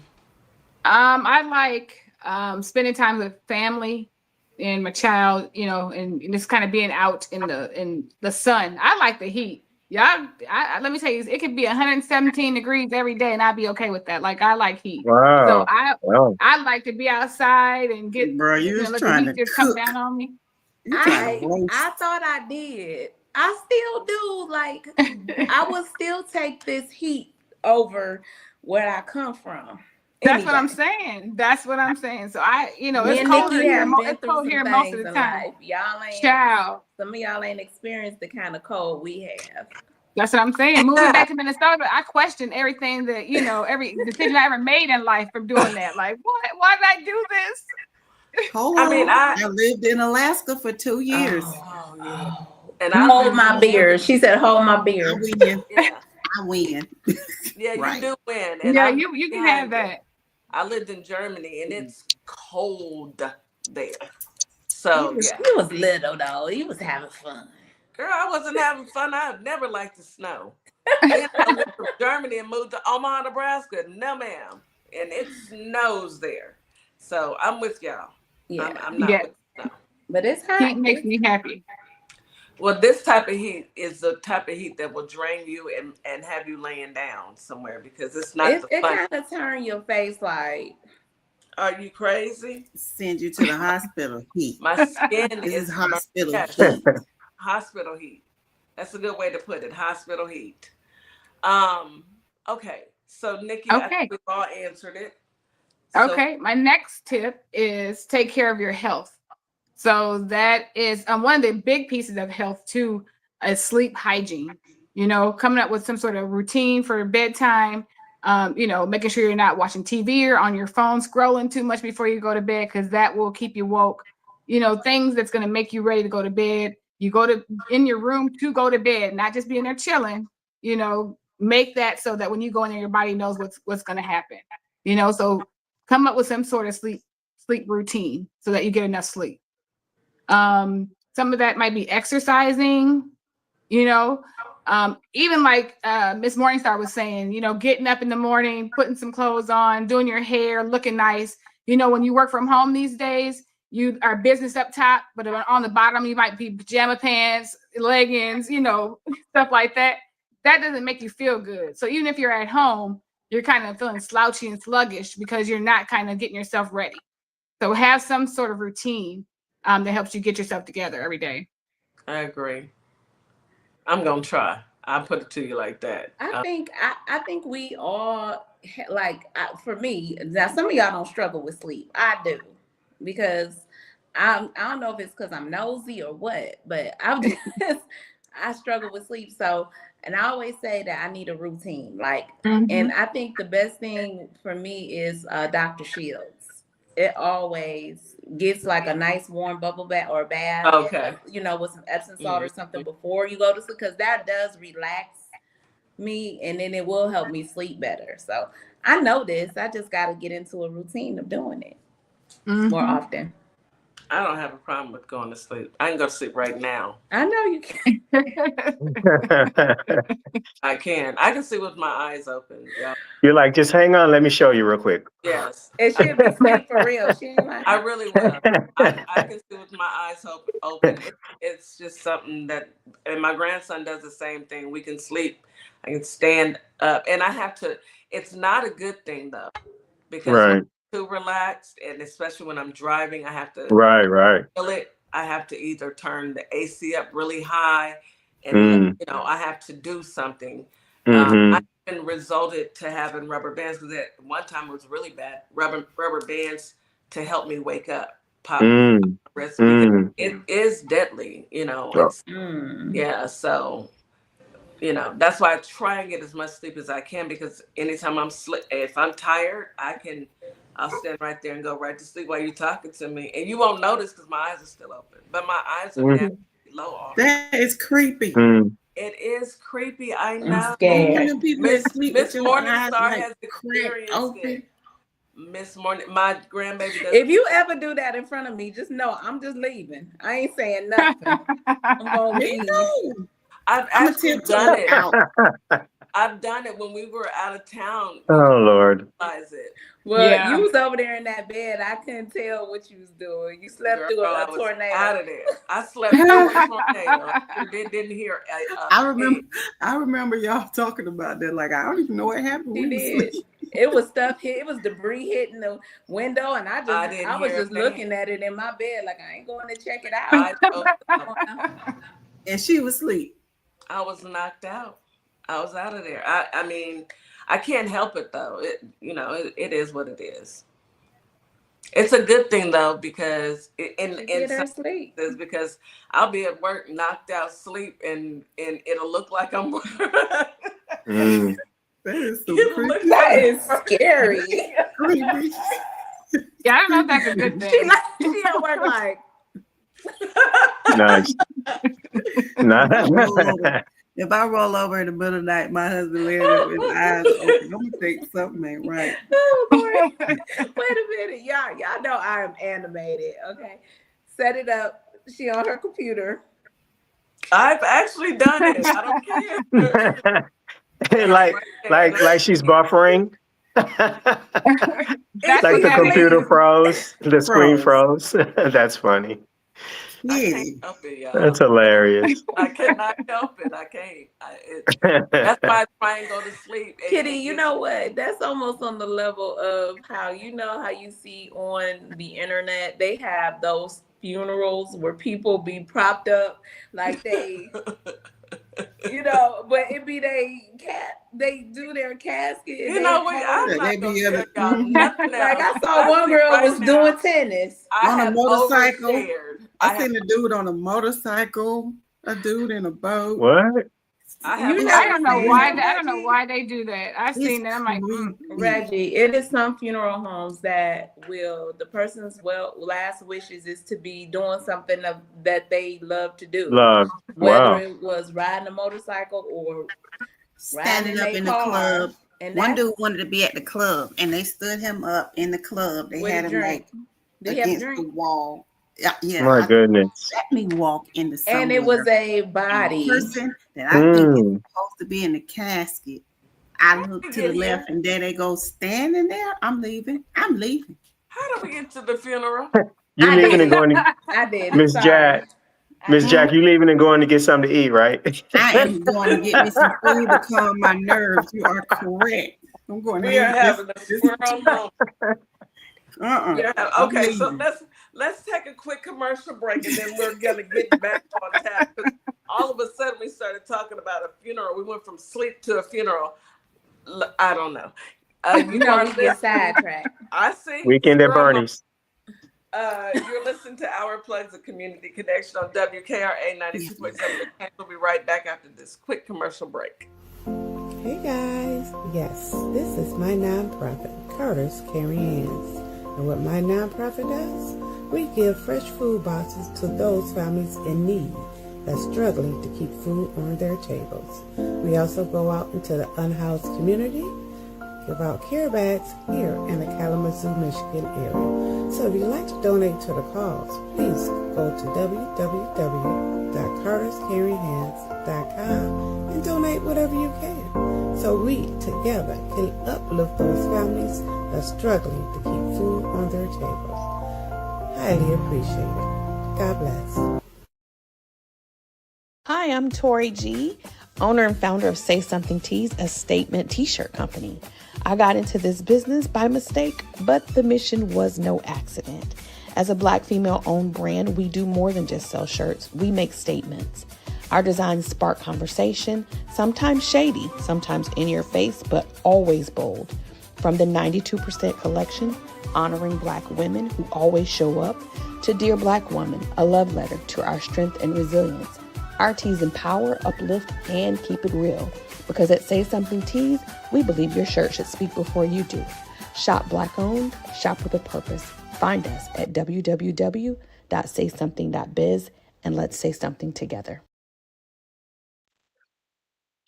I like spending time with family and my child, and just kind of being out in the sun. I like the heat. Yeah, let me tell you, it could be 117 degrees every day, and I'd be okay with that. Like I like heat, so
Wow. Wow.
I like to be outside and get,
Bro, you was
let the
trying
heat
to
just come
cook.
down on me.
You trying to
I
roast.
thought I did. I still do. Like I would still take this heat over where I come from.
That's what I'm
Anyway.
saying. That's what I'm saying. So
Me
it's
and
colder
Nikki
here.
have been
It's
through
cold
some
here most of
things
the
in
time.
life. Y'all ain't.
Child.
Some of y'all ain't experienced the kind of cold we have.
That's what I'm saying. Moving back to Minnesota, I questioned everything that, every decision I ever made in life from doing that. Like, what? Why did I do this?
Hold
I
on.
mean,
I lived in Alaska for 2 years.
Oh yeah. And
Hold my beer. She said, "Hold my
I
beer."
win.
Yeah.
I win.
Yeah, you
Right.
do win. And
Yeah,
I'm
you can
behind
have
you.
that.
I lived in Germany and it's cold there.
You
So
was,
yeah.
you was little though. You was having fun.
Girl, I wasn't having fun. I've never liked the snow. Then I went from Germany and moved to Omaha, Nebraska. No, ma'am. And it snows there. So I'm with y'all.
Yeah,
I'm not
Yeah.
with snow.
but it's
Heat
hot.
makes me happy.
Well, this type of heat is the type of heat that will drain you and have you laying down somewhere because it's not the
It
fun.
kind of turn your face like.
Are you crazy?
Send you to the hospital heat.
My skin
This is
is
hospital
yes,
heat.
hospital heat. That's a good way to put it. Hospital heat. Okay. So Nikki, I
Okay.
think we've all answered it. So,
Okay. My next tip is take care of your health. So that is one of the big pieces of health too, is sleep hygiene. Coming up with some sort of routine for bedtime. Making sure you're not watching TV or on your phone scrolling too much before you go to bed, because that will keep you woke. Things that's going to make you ready to go to bed. You go to in your room to go to bed, not just being there chilling. Make that so that when you go in there, your body knows what's going to happen. So come up with some sort of sleep routine so that you get enough sleep. Some of that might be exercising, even like Miss Morningstar was saying, getting up in the morning, putting some clothes on, doing your hair, looking nice. When you work from home these days, you are business up top, but on the bottom, you might be pajama pants, leggings, stuff like that. That doesn't make you feel good. So even if you're at home, you're kind of feeling slouchy and sluggish because you're not kind of getting yourself ready. So have some sort of routine that helps you get yourself together every day.
I agree. I'm gonna try. I'll put it to you like that.
I think we all for me now. Some of y'all don't struggle with sleep. I do because I don't know if it's because I'm nosy or what, but I'm just I struggle with sleep. So, and I always say that I need a routine. And I think the best thing for me is Dr. Shields. It always gets like a nice warm bubble bath or bath,
Okay.
with some Epsom salt or something before you go to sleep, because that does relax me and then it will help me sleep better. So I know this. I just got to get into a routine of doing it more often.
I don't have a problem with going to sleep. I can go to sleep right now.
I know you can.
I can. I can sleep with my eyes open. Yeah.
You're like, just hang on, let me show you real quick.
Yes.
And she'll be asleep for real. She ain't like.
I really will. I can sleep with my eyes open. It's just something that, and my grandson does the same thing. We can sleep. I can stand up, and I have to. It's not a good thing though, because when I'm too relaxed, and especially when I'm driving, I have to feel it. I have to either turn the AC up really high, and I have to do something. I even resulted to having rubber bands, because at one time it was really bad. Rubber bands to help me wake up, pop wrist, because it is deadly. It's yeah. So that's why I try and get as much sleep as I can, because anytime if I'm tired, I'll stand right there and go right to sleep while you're talking to me. And you won't notice because my eyes are still open. But my eyes are naturally low all the time.
That is creepy.
It is creepy. I
I'm
know.
scared.
Miss Morningstar has experienced it. Miss Morning, my grandbaby does.
If you ever do that in front of me, just know I'm just leaving. I ain't saying nothing. I'm gonna leave.
I've actually done it. I've done it when we were out of town.
Oh Lord.
Well, you was over there in that bed. I couldn't tell what you was doing. You slept through a tornado.
Out of there. I slept through a tornado. Didn't hear.
I remember y'all talking about that. Like, I don't even know what happened.
She did. It was stuff hit. It was debris hitting the window, and I was just looking at it in my bed, like I ain't going to check it out.
And she was asleep.
I was knocked out. I was out of there. I mean, I can't help it though. It is what it is. It's a good thing though, because because I'll be at work knocked out sleep and it'll look like I'm
That is so creepy.
That is scary.
Creepy.
Yeah, I don't know if that's a good thing.
She at work like.
Nice.
If I roll over in the middle of the night, my husband laying up with his eyes open, I'm gonna think something ain't right.
Oh, Lord. Wait a minute, y'all know I am animated. Okay, set it up. She on her computer.
I've actually done it. I don't care.
like she's buffering. Like the computer froze, the screen froze. That's funny.
Yeah.
Help it, y'all.
That's hilarious.
I cannot help it. I can't. That's why I try and go to sleep.
Kitty, you know what? That's almost on the level of how you see on the internet, they have those funerals where people be propped up like they but it be they do their casket.
I'm not gonna tell y'all nothing else.
Like I saw one girl was doing tennis
on a motorcycle. I seen a dude on a motorcycle, a dude in a boat.
What?
I don't know why they do that. I've seen that. I'm like,
Reggie, it is some funeral homes that the person's last wishes is to be doing something that they love to do. Whether it was riding a motorcycle or
standing up in the club. And one dude wanted to be at the club, and they stood him up in the club. They had him like against the wall. Yeah.
My goodness.
Let me walk in the sun.
And it was a body
person that I think is supposed to be in the casket. I look to the left, and there they go standing there. I'm leaving.
How do we get to the funeral?
You leaving and going to
I did.
Miss Jack, you leaving and going to get something to eat, right?
I am going to get me some food to calm my nerves. You are correct. I'm going to
having a squirrel moment. Okay, so let's take a quick commercial break, and then we're gonna get back on tap. All of a sudden, we started talking about a funeral. We went from sleep to a funeral. I don't know.
We get sidetracked.
I see.
Weekend at Bernie's.
You're listening to Our Plugs, a community connection on WKRA 92.7. We'll be right back after this quick commercial break.
Hey guys, yes, this is my nonprofit, Carter's Caring Hands. And what my nonprofit does, we give fresh food boxes to those families in need that's struggling to keep food on their tables. We also go out into the unhoused community, give out care bags here in the Kalamazoo, Michigan area. So if you'd like to donate to the cause, please go to www.carterscaringhands.com and donate whatever you can, so we together can uplift those families that's struggling to keep food on their tables. Highly appreciate it. God bless.
Hi, I'm Tori G, owner and founder of Say Something Tees, a statement t-shirt company. I got into this business by mistake, but the mission was no accident. As a Black female-owned brand, we do more than just sell shirts. We make statements. Our designs spark conversation, sometimes shady, sometimes in your face, but always bold. From the 92% collection, honoring Black women who always show up, to Dear Black Woman, a love letter to our strength and resilience. Our teas empower, uplift, and keep it real. Because at Say Something Teas, we believe your shirt should speak before you do. Shop Black owned, shop with a purpose. Find us at www.saysomething.biz and let's say something together.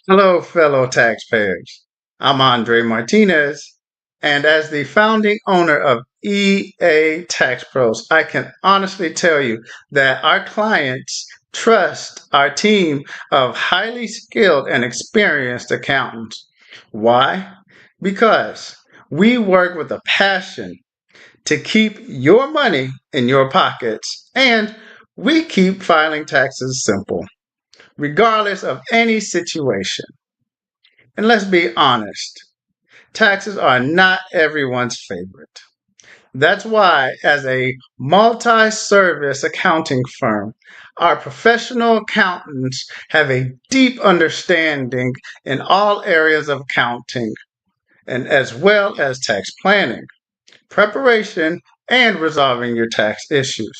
Hello, fellow taxpayers. I'm Andre Martinez, and as the founding owner of EA Tax Pros, I can honestly tell you that our clients trust our team of highly skilled and experienced accountants. Why? Because we work with a passion to keep your money in your pockets, and we keep filing taxes simple, regardless of any situation. And let's be honest, taxes are not everyone's favorite. That's why, as a multi service accounting firm, our professional accountants have a deep understanding in all areas of accounting, and as well as tax planning, preparation, and resolving your tax issues.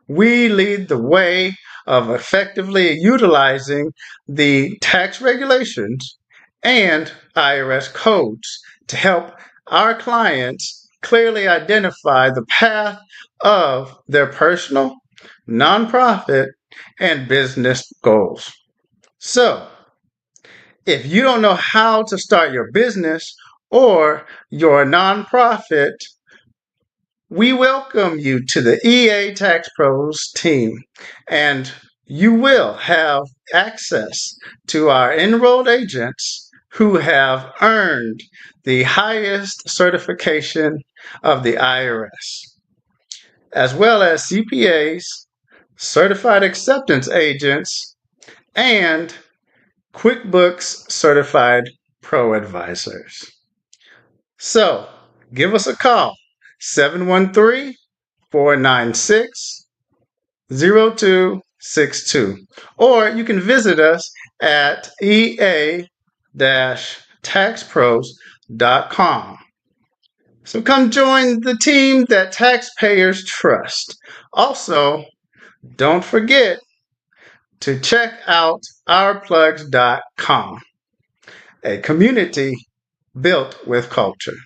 We lead the way of effectively utilizing the tax regulations and IRS codes to help our clients clearly identify the path of their personal, nonprofit, and business goals. So, if you don't know how to start your business or your nonprofit, we welcome you to the EA Tax Pros team, and you will have access to our enrolled agents who have earned the highest certification of the IRS, as well as CPAs, certified acceptance agents, and QuickBooks certified pro advisors. So give us a call, 713-496-0262. Or you can visit us at ea-taxpros.com. So come join the team that taxpayers trust. Also, don't forget to check out ourplugs.com, a community built with culture.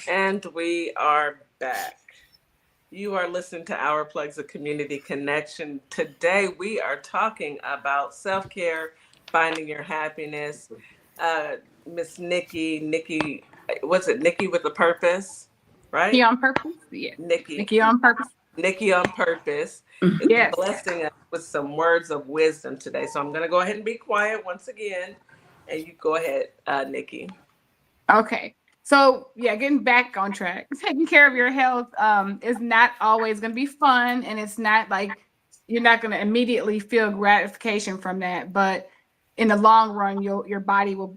And we are back. You are listening to Our Plugs, a Community Connection. Today we are talking about self-care, finding your happiness. Miss Nikki, what's it? Nikki with a purpose, right?
Nikki on purpose? Yeah. Nikki on purpose.
Nikki on purpose is blessing us with some words of wisdom today. So I'm going to go ahead and be quiet once again. And you go ahead, Nikki.
Okay. So yeah, getting back on track. Taking care of your health is not always going to be fun, and it's not like you're not going to immediately feel gratification from that. But in the long run, your body will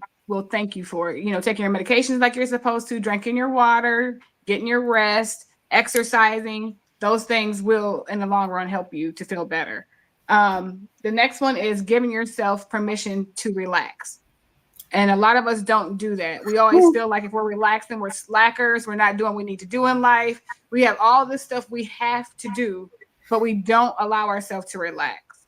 thank you for it. You know, taking your medications like you're supposed to, drinking your water, getting your rest, exercising. Those things will, in the long run, help you to feel better. The next one is giving yourself permission to relax. And a lot of us don't do that. We always feel like if we're relaxing, we're slackers. We're not doing what we need to do in life. We have all this stuff we have to do, but we don't allow ourselves to relax.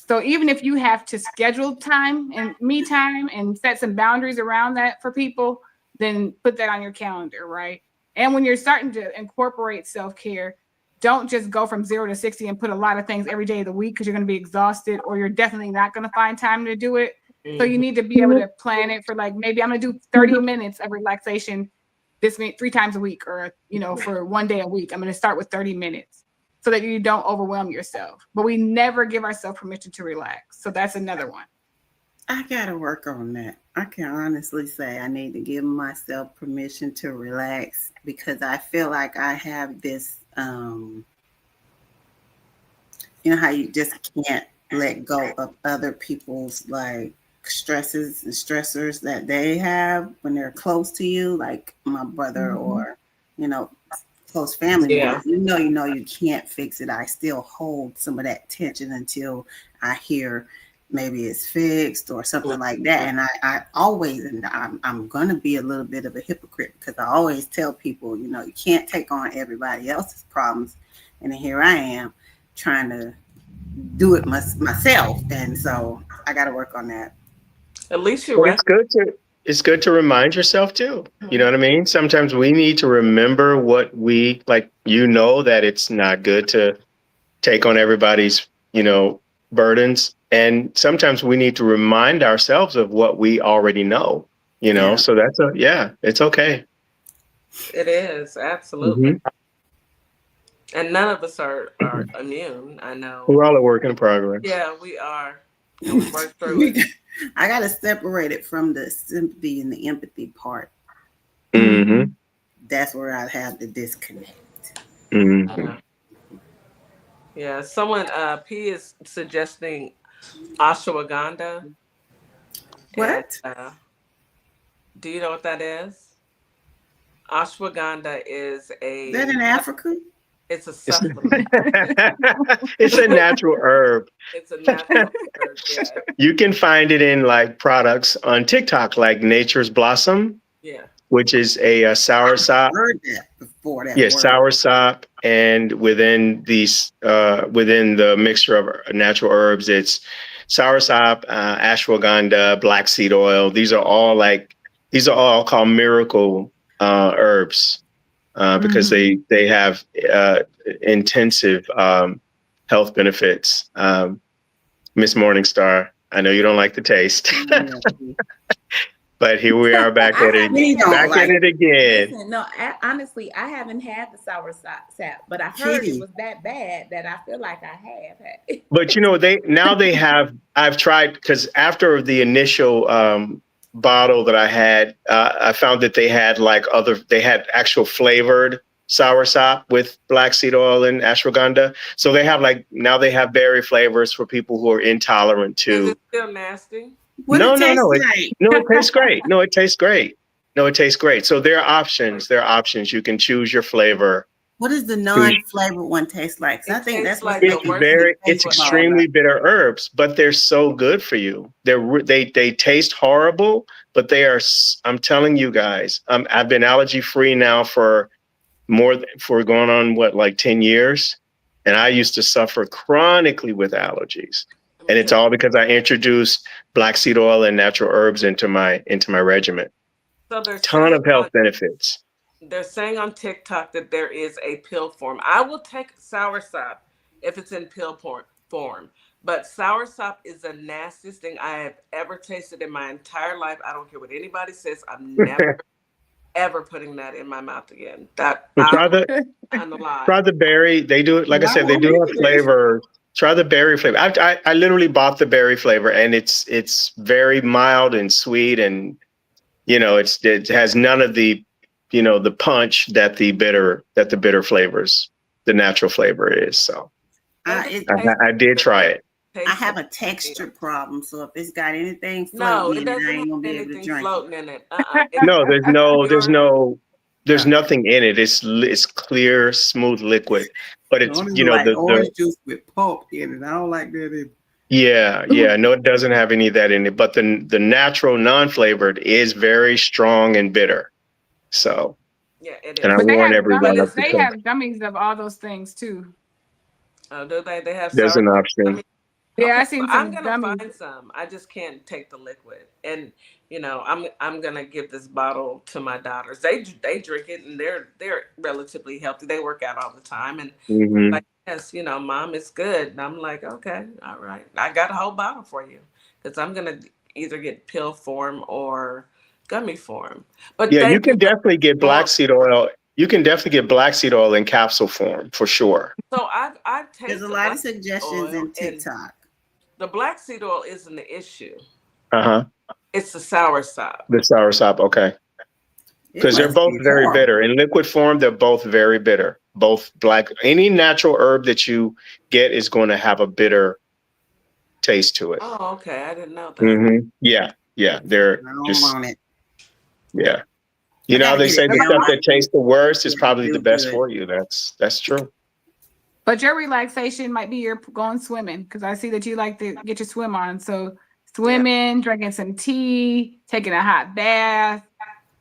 So even if you have to schedule time and me time and set some boundaries around that for people, then put that on your calendar, right? And when you're starting to incorporate self-care, don't just go from 0 to 60 and put a lot of things every day of the week because you're going to be exhausted, or you're definitely not going to find time to do it. So you need to be able to plan it for, like, maybe I'm going to do 30 minutes of relaxation this 3 times a week, or, you know, for 1 day a week. I'm going to start with 30 minutes so that you don't overwhelm yourself. But we never give ourselves permission to relax. So that's another one.
I got to work on that. I can honestly say I need to give myself permission to relax, because I feel like I have this, you know, how you just can't let go of other people's, like, stresses and stressors that they have when they're close to you, like my brother or, you know, close family members. You know you can't fix it. I still hold some of that tension until I hear maybe it's fixed or something like that. And I always, and I'm gonna be a little bit of a hypocrite, because I always tell people, you know, you can't take on everybody else's problems. And here I am trying to do it myself, and so I got to work on that.
At least you
Well, it's good to remind yourself too. You know what I mean? Sometimes we need to remember what we like, that it's not good to take on everybody's, burdens. And sometimes we need to remind ourselves of what we already know,
Yeah.
so it's okay.
It is, absolutely.
Mhm.
And none of us are immune. I know.
We're all a work in progress.
Yeah, we are. And we work through it.
I got to separate it from the sympathy and the empathy part.
Mm-hmm.
That's where I have the disconnect.
Mm-hmm.
Yeah, someone P is suggesting ashwagandha.
What?
And, do you know what that is? Ashwagandha is
Is that in Africa?
It's a supplement.
It's a natural herb.
It's a natural herb, yeah.
You can find it in like products on TikTok, like Nature's Blossom.
Yeah.
Which is a soursop.
I've heard that before. That
yes, soursop, and within within the mixture of natural herbs, it's soursop, ashwagandha, black seed oil. These are all called miracle herbs because they have intensive health benefits. Miss Morningstar, I know you don't like the taste. But here we are back at it again.
Listen, no, honestly, I haven't had the sour sap, but I heard it was that bad that I feel like I have had it.
But I've tried, because after the initial bottle that I had, I found that they had actual flavored soursop with black seed oil and ashwagandha. So they have berry flavors for people who are intolerant to.
Is it still nasty?
No, it tastes great. No, it tastes great. So there are options. You can choose your flavor.
What does the non-flavored one taste like? I think that's like
it's extremely bitter herbs, but they're so good for you. They taste horrible, but they are. I'm telling you guys, I've been allergy free now for going on like 10 years, and I used to suffer chronically with allergies. And it's all because I introduced black seed oil and natural herbs into my regimen.
So there's
ton of health benefits.
They're saying on TikTok that there is a pill form. I will take soursop if it's in pill form. But soursop is the nastiest thing I have ever tasted in my entire life. I don't care what anybody says. I'm never ever putting that in my mouth again.
Try the berry. They do it, like I said, they do have flavor. Try the berry flavor. I literally bought the berry flavor, and it's very mild and sweet, and it has none of the the punch that the bitter flavors, the natural flavor is. So I did try it.
I have a texture problem, so if it's got anything
floating
in it, I ain't gonna be able to drink it.
No, there's nothing in it. It's clear, smooth liquid. But it's
the orange juice with pulp in it. I don't like that either.
Yeah. No, it doesn't have any of that in it. But the natural non-flavored is very strong and bitter. So
yeah, it is.
And I warn everybody.
They have gummies of all those things too.
Oh, do they? They have.
There's an option.
Yeah, I seen some.
I'm gonna find some. I just can't take the liquid, and I'm gonna give this bottle to my daughters. They drink it, and they're relatively healthy. They work out all the time, and like, yes, Mom, it's good. And I'm like, okay, all right, I got a whole bottle for you, because I'm gonna either get pill form or gummy form. But
yeah, you can definitely get black seed oil. You can definitely get black seed oil in capsule form for sure.
So I've tasted.
There's a lot of suggestions in TikTok.
The black seed oil isn't the issue.
It's
the soursop.
The soursop, okay. Because they're both very bitter. In liquid form, they're both very bitter. Both any natural herb that you get is going to have a bitter taste to it.
Oh, okay. I didn't know that.
Yeah. They're just
on it.
Yeah. They say the stuff that tastes the worst is probably the best for you. That's true.
But your relaxation might be your going swimming, because I see that you like to get your swim on. So swimming, drinking some tea, taking a hot bath.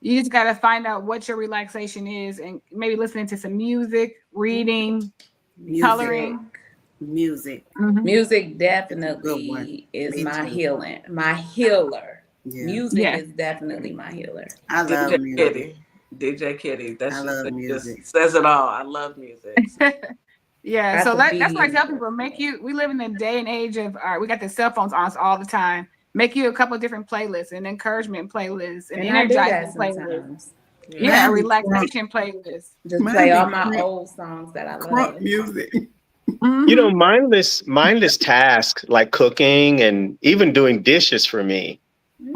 You just got to find out what your relaxation is, and maybe listening to some music, reading, coloring.
Music.
Music
That's a good one.
definitely is
Me
my
too.
healing, my healer.
Yeah.
Music
Yeah.
is definitely my healer.
I love
DJ
music.
Kitty. DJ Kitty.
I love
That
music.
just says it all. I love music.
Yeah,
Got
so
to
that's why I
be.
tell people, we live in a day and age of, we got the cell phones on us all the time. Make you a couple of different playlists, an encouragement playlist, an
And I do that
energizing playlist.
sometimes.
Yeah, a
Mine be
relaxation playlist.
Just
Mine
play
be
all my
crunk,
old songs that I
crunk
love.
music.
You know, mindless tasks like cooking and even doing dishes for me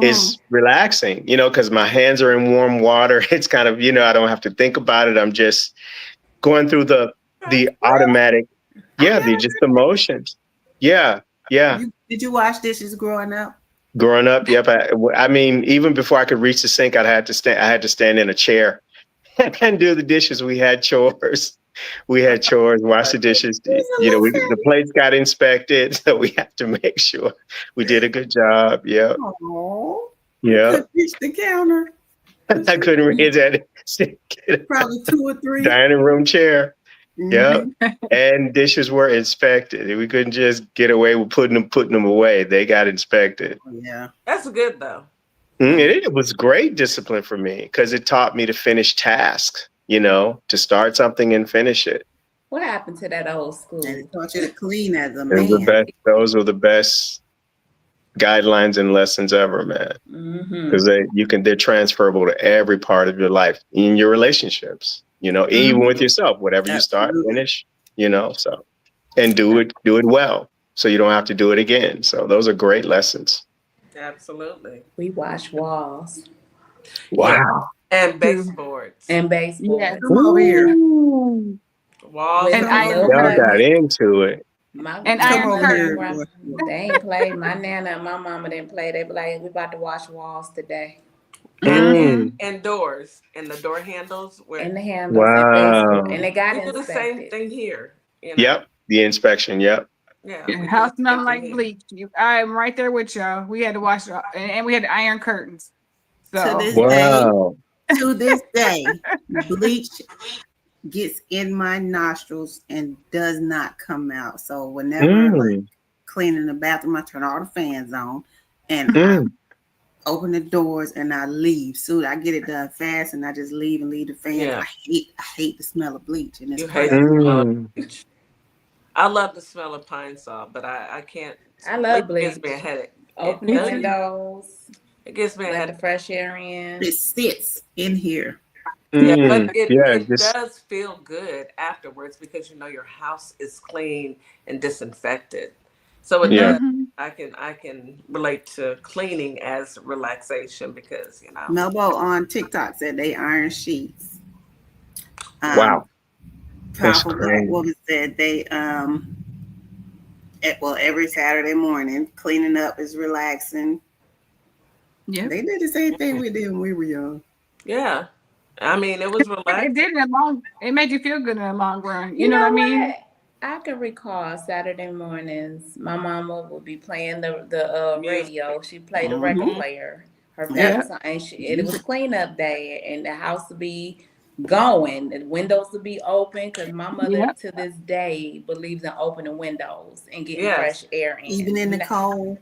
is relaxing, you know, because my hands are in warm water. It's kind of, you know, I don't have to think about it. I'm just going through the automatic, just the motions. Yeah, yeah.
Did you wash dishes growing up?
Growing up, yep. I mean, even before I could reach the sink, I had to stand in a chair and do the dishes. We had chores. Wash the dishes. You know, the plates got inspected, so we have to make sure we did a good job. Yep.
Oh,
Yeah.
could reach the counter.
I couldn't read that.
Probably 2 or 3.
Dining room chair. Yeah.
Mhm.
And dishes were inspected. We couldn't just get away with putting them away. They got inspected.
Yeah.
That's good though.
It was great discipline for me because it taught me to finish tasks, you know, to start something and finish it.
What happened to that old school?
And it taught you to clean as a
Those were the best guidelines and lessons ever, man. Because they're transferable to every part of your life, in your relationships, you know, even with yourself, whatever you start, finish, you know, so, and do it well, so you don't have to do it again. So those are great lessons.
Absolutely.
We wash walls.
Wow.
And baseboards.
And baseboards.
Yeah.
Come over here.
Walls.
And iron
Y'all got
curtains.
into it.
And iron curtains.
They ain't play. My nana and my mama didn't play. They be like, we about to wash walls today.
And doors and the door handles.
And the handles.
Wow.
And they got
we do the same
inspected.
thing here. You know?
Yep. The inspection. Yep.
Yeah.
House smelling like bleach. I'm right there with y'all. We had to wash it, and we had iron curtains. So
To this day, bleach gets in my nostrils and does not come out. So whenever cleaning the bathroom, I turn all the fans on and I open the doors and I leave. So I get it done fast and I just leave the fans.
Yeah.
I hate the smell of bleach. And it's
You hate the smell of bleach. I love the smell of pine saw, but I can't.
I love bleach.
It gives me a headache.
Open the windows.
It gives me a
let
headache.
the fresh air in.
It sits in here.
Yeah, but it does feel good afterwards because you know your house is clean and disinfected. So it does. I can relate to cleaning as relaxation because you know.
Melbo on TikTok said they iron sheets.
Wow.
Powerful Black woman said they every Saturday morning cleaning up is relaxing. Yeah, they did the same thing we did when we were young.
Yeah. I mean, it was relaxing.
It made you feel good in the long run. You know what I mean?
I can recall Saturday mornings, my mama would be playing the radio. She played the record player. Her favorite song, and it was cleanup day, and the house would be going, and windows would be open because my mother to this day believes in opening windows and getting fresh air in.
Even in the cold.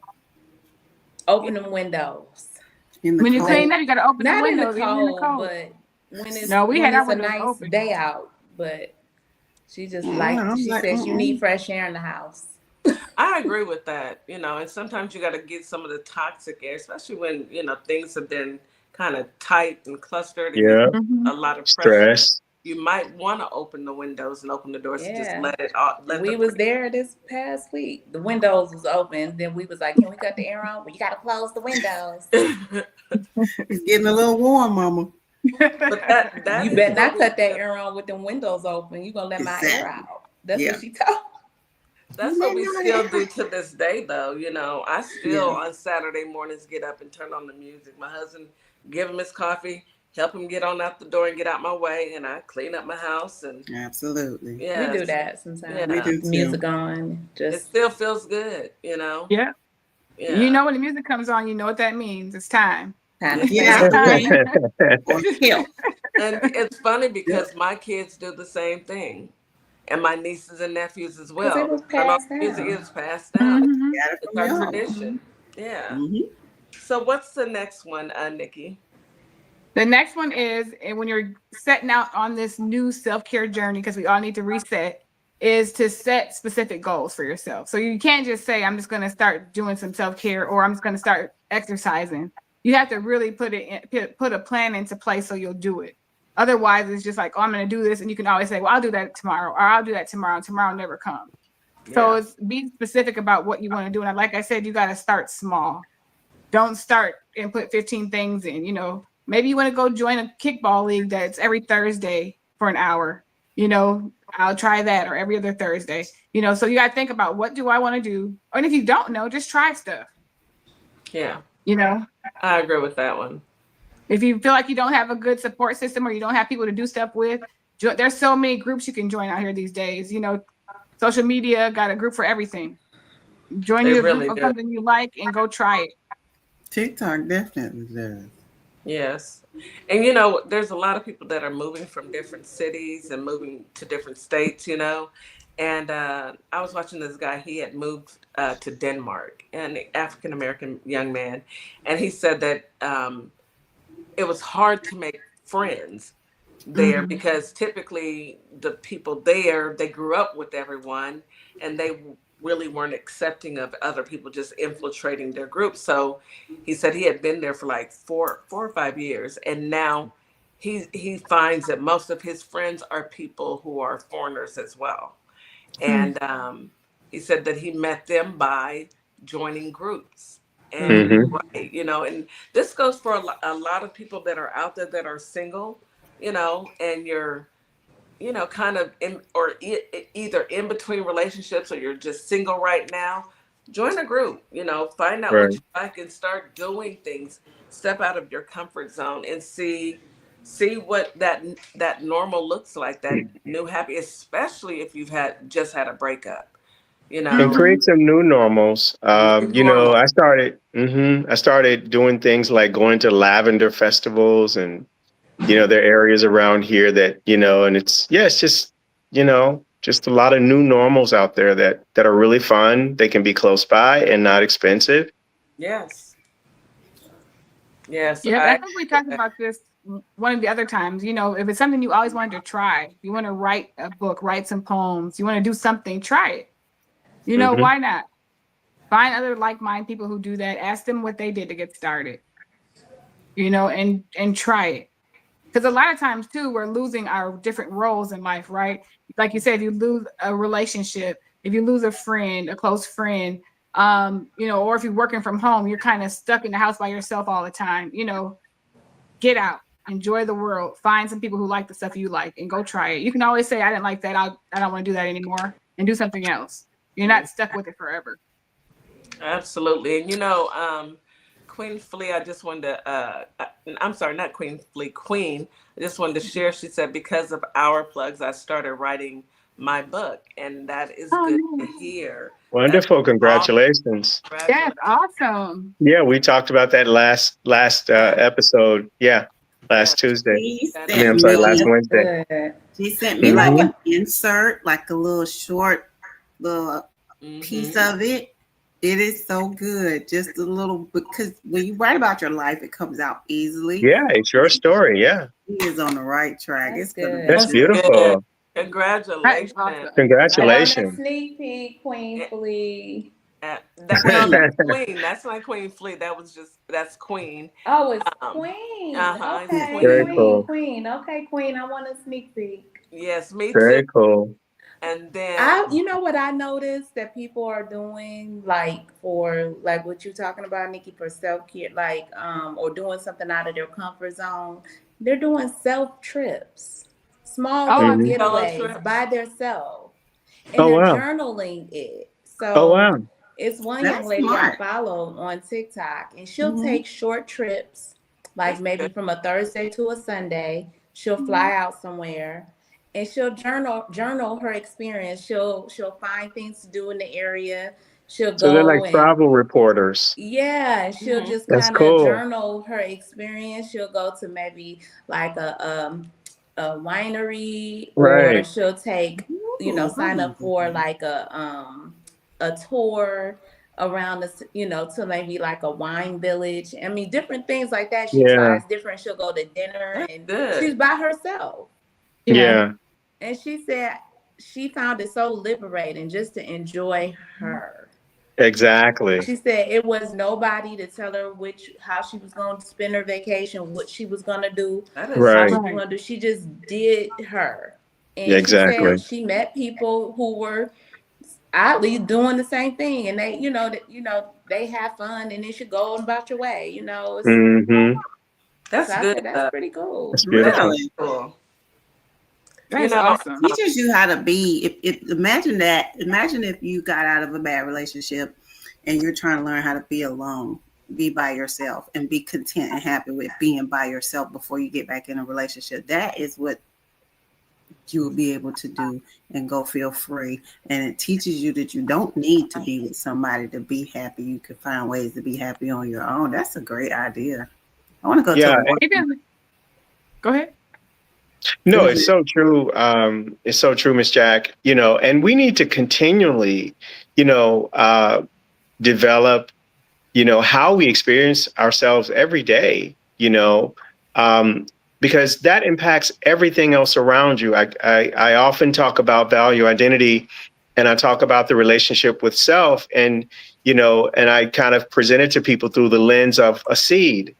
Open them windows.
When you clean up, you gotta open the
Not
windows.
in the cold, but when it's a nice day out, but she just she says you need fresh air in the house.
I agree with that, you know, and sometimes you got to get some of the toxic air, especially when, you know, things have been kind of tight and clustered and a lot of pressure. You might want to open the windows and open the doors and just let it all.
We was there this past week. The windows was open. Then we was like, can we cut the air on? Well, you got to close the windows.
It's getting a little warm, mama.
But
you better not cut that air on with them windows open. You're going to let my air out. That's what she told.
That's what we still do to this day, though. You know, I still on Saturday mornings get up and turn on the music. My husband, give him his coffee, help him get on out the door and get out my way, and I clean up my house. And
absolutely,
we do that sometimes. We do music on.
It still feels good, you know.
Yeah. You know when the music comes on, you know what that means. It's time.
And
it's funny because my kids do the same thing. and my nieces and nephews as
Because it
well.
was
Learn all
passed
the music
down.
is passed down.
Mm-hmm.
Got it
It's
from
our
y'all.
tradition. Yeah.
Mm-hmm.
So what's the next one, Nikki?
The next one is, and when you're setting out on this new self-care journey, because we all need to reset, is to set specific goals for yourself. So you can't just say, I'm just going to start doing some self-care, or I'm just going to start exercising. You have to really put a plan into place so you'll do it. Otherwise, it's just like, oh, I'm going to do this. And you can always say, well, I'll do that tomorrow, or I'll do that tomorrow. Tomorrow never comes. So
Yeah.
it's be specific about what you want to do. And like I said, you got to start small. Don't start and put 15 things in. Maybe you want to go join a kickball league that's every Thursday for an hour. I'll try that, or every other Thursday. So you got to think about, what do I want to do? And if you don't know, just try stuff.
Yeah. I agree with that one.
If you feel like you don't have a good support system, or you don't have people to do stuff with, there's so many groups you can join out here these days. Social media got a group for everything. Join
They
you a
really
group of
do.
something you like and go try it.
TikTok definitely does.
Yes. And there's a lot of people that are moving from different cities and moving to different states, And I was watching this guy, he had moved to Denmark, an African American young man. And he said that it was hard to make friends there because typically the people there, they grew up with everyone, and they really weren't accepting of other people just infiltrating their group. So he said he had been there for like 4 or 5 years, and now he finds that most of his friends are people who are foreigners as well. And he said that he met them by joining groups. And
Mm-hmm.
right, and this goes for a lot of people that are out there that are single, and you're, kind of either in between relationships, or you're just single right now. Join a group, find out what
Right.
you like and start doing things. Step out of your comfort zone and see what that normal looks like, that new happy, especially if you've just had a breakup,
And create some new normals.
normal.
I started doing things like going to lavender festivals, and there are areas around here that, and it's just a lot of new normals out there that are really fun. They can be close by and not expensive.
Yes. Yes.
Yeah, I think we talked about this one of the other times. If it's something you always wanted to try, you want to write a book, write some poems, you want to do something, try it.
Mhm.
Why not? Find other like-minded people who do that. Ask them what they did to get started. And try it. Because a lot of times too, we're losing our different roles in life, right? Like you said, if you lose a relationship, if you lose a friend, a close friend, or if you're working from home, you're kind of stuck in the house by yourself all the time. Get out, enjoy the world, find some people who like the stuff you like, and go try it. You can always say, I didn't like that, I don't want to do that anymore, and do something else. You're not stuck with it forever.
Absolutely. And Queen Flea, I just wanted to I'm sorry, not Queen Flea, Queen. I just wanted to share. She said, because of Our Plugs, I started writing my book, and that is good to hear.
Wonderful.
That's
Congratulations.
That's awesome.
Yeah, we talked about that last episode. Yeah, last Tuesday. I'm sorry, last Wednesday.
She sent me like an insert, like a little short little piece of it. It is so good. Just a little, because when you write about your life, it comes out easily.
Yeah, it's your story. Yeah.
He is on the right track. It's good.
That's beautiful.
Congratulations.
Congratulations.
I want a sneak peek, Queen Flea.
That's Queen. That's not Queen Flea. That's Queen.
Oh, it's Queen. Okay,
it's
Very cool.
Queen. Okay, Queen. I want a sneak peek.
Yes, me
Very
too.
cool.
And then
you know what I noticed that people are doing, like for like what you're talking about, Nikki, for self-care, like or doing something out of their comfort zone. They're doing self trips, small little getaways by themselves, and they're journaling it. So it's one young lady I follow on TikTok, and she'll take short trips, like maybe from a Thursday to a Sunday. She'll fly out somewhere. And she'll journal her experience. She'll find things to do in the area. She'll
So
go
they're like travel reporters.
Yeah, she'll just
That's
kind of
cool.
journal her experience. She'll go to maybe like a winery, or she'll take sign up for like a tour around the, to maybe like a wine village. I mean, different things like that. She
Yeah.
tries different. She'll go to dinner,
That's
and
good.
she's by herself.
Yeah.
And she said she found it so liberating just to enjoy her.
Exactly.
She said it was nobody to tell her how she was going to spend her vacation, what she was going to do,
That is
Right.
how she was going to do. She just did her. And she
Exactly.
said she met people who were oddly doing the same thing, and they, they have fun, and then you go about your way.
Mm-hmm.
That's
So I
good.
said that's pretty cool.
That's beautiful.
Really?
Cool.
That's awesome.
Teaches you how to be. Imagine that. Imagine if you got out of a bad relationship and you're trying to learn how to be alone, be by yourself, and be content and happy with being by yourself before you get back in a relationship. That is what you will be able to do and go feel free. And it teaches you that you don't need to be with somebody to be happy. You can find ways to be happy on your own. That's a great idea. I want to go
Yeah.
to
Go ahead.
No, it's so true. It's so true, Miss Jack. And we need to continually, develop, how we experience ourselves every day, because that impacts everything else around you. I often talk about value identity, and I talk about the relationship with self, and I kind of present it to people through the lens of a seed.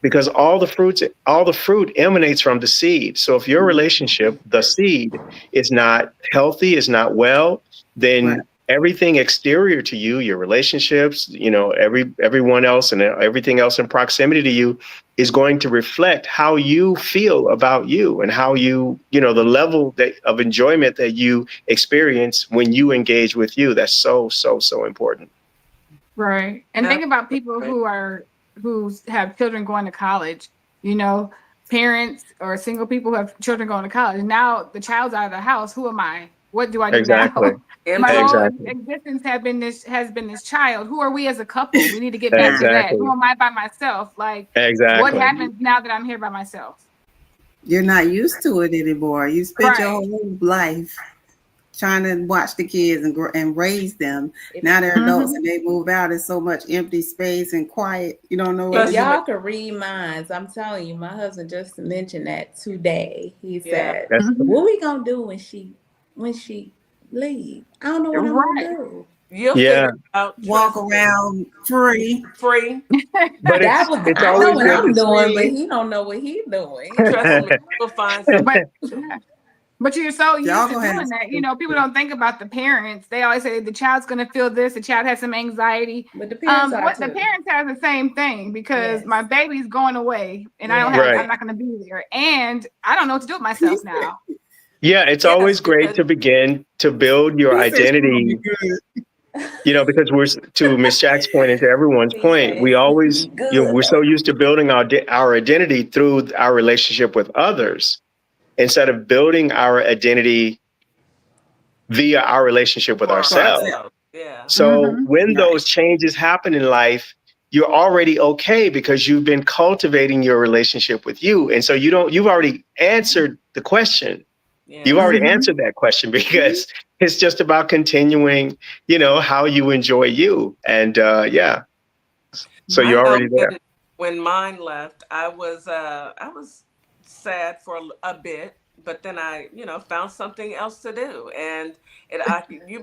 Because all the fruit emanates from the seed. So if your relationship, the seed, is not healthy, is not well, then everything exterior to you, your relationships, everyone else and everything else in proximity to you is going to reflect how you feel about you and how you, the level of enjoyment that you experience when you engage with you. That's so, so, so important.
Right. And think about people who have children going to college, parents or single people who have children going to college. Now the child's out of the house. Who am I? What do I do
Exactly.
now? My whole existence has been this child. Who are we as a couple? We need to get back to that. Who am I by myself? Like, what happens now that I'm here by myself?
You're not used to it anymore. You spent your whole life trying to watch the kids and raise them. Now they're adults and they move out. It's so much empty space and quiet. You don't know.
If y'all could read minds, I'm telling you, my husband just mentioned that today. He said, "What we gonna do when she leave? I don't know what I'm gonna do."
You'll figure it out.
Walk around free.
But
I know what I'm doing, but
see.
he don't know what he's doing.
Trust me, we'll find something.
But you're so used to doing that. People don't think about the parents. They always say the child's going to feel this. The child has some anxiety.
But the parents
the parents have the same thing because my baby's going away and I'm not going to be there. And I don't know what to do with myself now.
Yeah, it's always great to begin to build your identity. Because we're, to Miss Jack's point and to everyone's point, we always, we're so used to building our identity through our relationship with others, instead of building our identity via our relationship with ourselves.
Yeah.
So when those changes happen in life, you're already okay because you've been cultivating your relationship with you. And so you've already answered the question. Yeah. You've already answered that question because it's just about continuing, how you enjoy you. And so you're already there.
When mine left, I was sad for a bit, but then I, found something else to do. And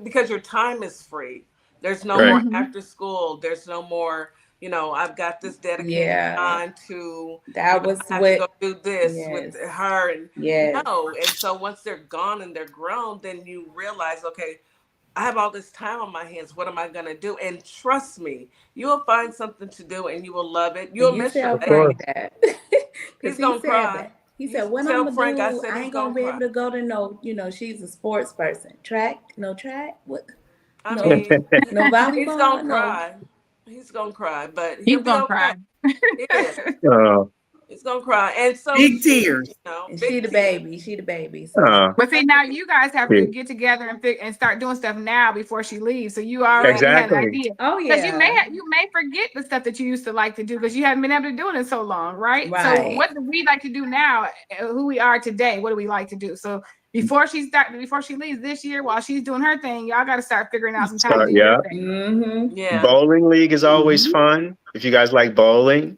because your time is free, there's no more after school. There's no more, I've got this dedicated time to,
that was
I have to go do this with her. And and so once they're gone and they're grown, then you realize, okay, I have all this time on my hands. What am I going to do? And trust me, you will find something to do and you will love it. You'll miss your
Frank that.
He's going to cry.
He said, "What I'm gonna do? I ain't gonna be able to go to no. She's a sports person. No track. What?
I mean,
no volleyball.
He's gonna cry. He's gonna cry, but
he's gonna cry.
He's gonna cry, and so
big tears.
She the baby. So.
But see, now you guys have to get together and start doing stuff now before she leaves. So you already have an idea.
Oh yeah.
Because you may forget the stuff that you used to like to do because you haven't been able to do it in so long, right?
Right.
So what do we like to do now? Who we are today? What do we like to do? So before she leaves this year, while she's doing her thing, y'all got to start figuring out some time to
Start,
do your
yeah.
thing.
Mm-hmm.
Yeah.
Bowling league is always fun. If you guys like bowling,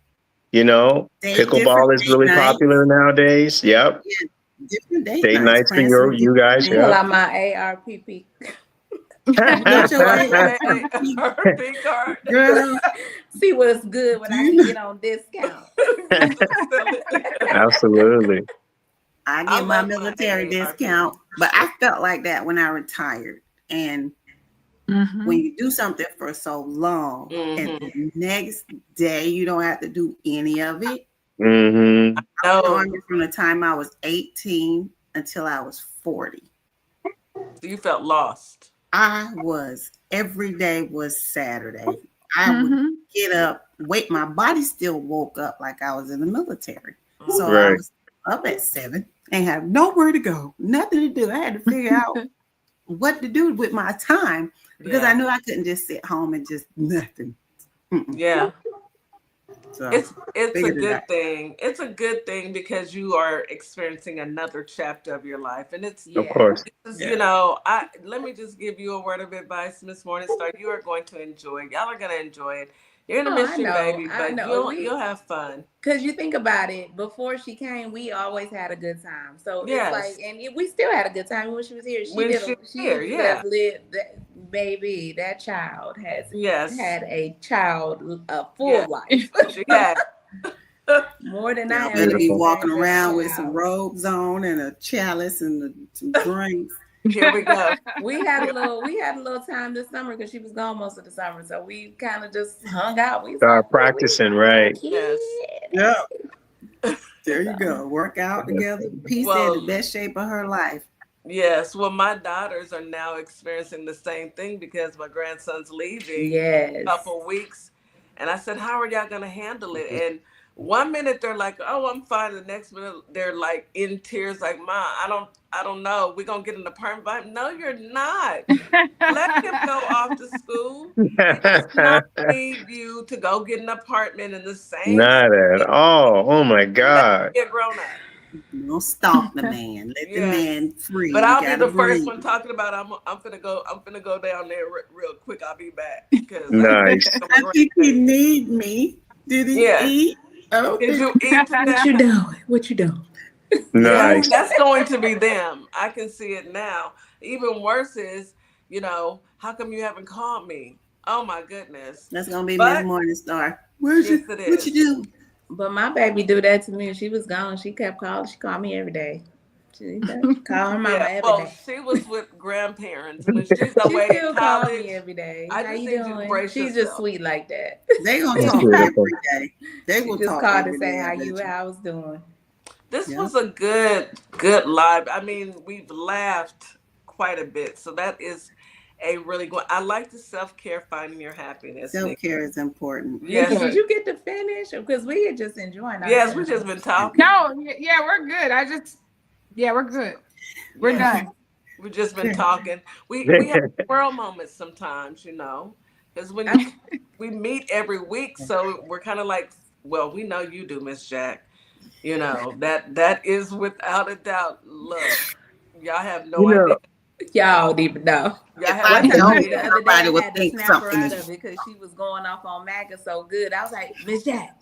Different
pickleball is
date
really
nights.
popular nowadays. Yep.
Yeah, different date
Date
nights.
nights for
Plan some
you
different
guys.
things.
Pull
Yep.
out my ARPP.
Get your
What's your
AARP,
AARP card?
girl.
See what's good when I can get on discount.
Absolutely.
I
I
get my
love my
military
AARP.
discount, but I felt like that when I retired. And when you do something for so long, and the next day you don't have to do any of it.
Mm-hmm.
I was in the Army from the time I was 18 until I was 40.
You felt lost.
Every day was Saturday. I would get up, wait, my body still woke up like I was in the military. So I
Right.
was up at 7 and have nowhere to go, nothing to do. I had to figure out what to do with my time because I knew I couldn't just sit home and just nothing.
Yeah.
So
It's a
figured it
good
out.
thing. It's a good thing because you are experiencing another chapter of your life, and it's
Of course.
you know. Let me just give you a word of advice, Miss Morningstar. You are going to enjoy it. Y'all are going to enjoy it. You're gonna miss your baby, but you'll have fun.
Because you think about it, before she came, we always had a good time. So
Yes.
it's like, and we still had a good time when she was here.
When she was here, yeah.
Lived that baby. That child has had a full life.
She had
more than I
Y'all
have.
better be
Beautiful.
walking around with some robes on and a chalice and some drinks.
Here we go.
We had a little time this summer because she was gone most of the summer, so we kind of just hung out. We
Start practicing, right?
Yes.
Yeah. There you go. Work out together. Peace in the best shape of her life.
Yes. Well, my daughters are now experiencing the same thing because my grandson's leaving in a couple weeks. And I said, how are y'all going to handle it? And one minute they're like, oh, I'm fine. The next minute they're like in tears, like, Ma, I don't know. We're going to get an apartment. But no, you're not. Let him go off to school. He does not need you to go get an apartment in the same
Not at all. Oh my God.
Get grown up.
Don't stalk the man. Let the man free.
But I'll be the first one talking about I'm finna go down there real quick. I'll be back.
Nice.
I think he need me. Did he eat?
Did you eat today?
What you doing?
Nice.
That's going to be them. I can see it now. Even worse is, how come you haven't called me? Oh my goodness.
That's gonna be Miss Morningstar. What you do?
But my baby do that to me. She was gone. She kept calling. She called me every day. She called her mama every day.
She was with grandparents. When she's away
she still
in college,
call me every day.
How
you
need
doing?
You
She's just sweet like that.
They gonna talk every day. They will
just
talk
called
every
to say
day,
how I was doing.
This was a good live. I mean, we've laughed quite a bit. So that is a really good. I like the self-care, finding your happiness.
Self-care is important.
Yes. Nikki, did you get to finish? Because we had just enjoying.
Yes, we just been talking.
No, yeah, we're good. We're good. We're done.
We've just been talking. We have squirrel moments sometimes, because when we meet every week, so we're kind of like, well, we know you do, Miss Jack. That is without a doubt. Look, y'all have no idea.
Y'all don't even know.
The other day I had to snap her
out of it because she was going off on MAGA so good. I was like, Miss Jack.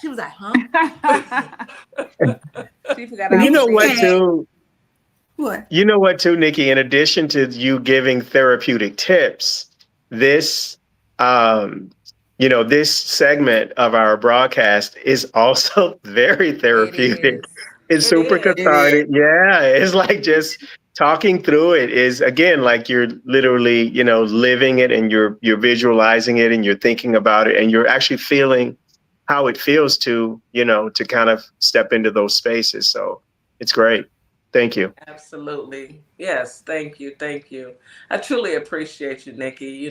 She was like, huh? She forgot.
You know what, too?
What?
You know what, too, Nikki? In addition to you giving therapeutic tips, this this segment of our broadcast is also very therapeutic. It's super cathartic. Yeah, it's like just talking through it is, again, like you're literally, living it, and you're visualizing it, and you're thinking about it, and you're actually feeling how it feels to, to kind of step into those spaces. So it's great. Thank you.
Absolutely. Yes. Thank you. Thank you. I truly appreciate you, Nikki.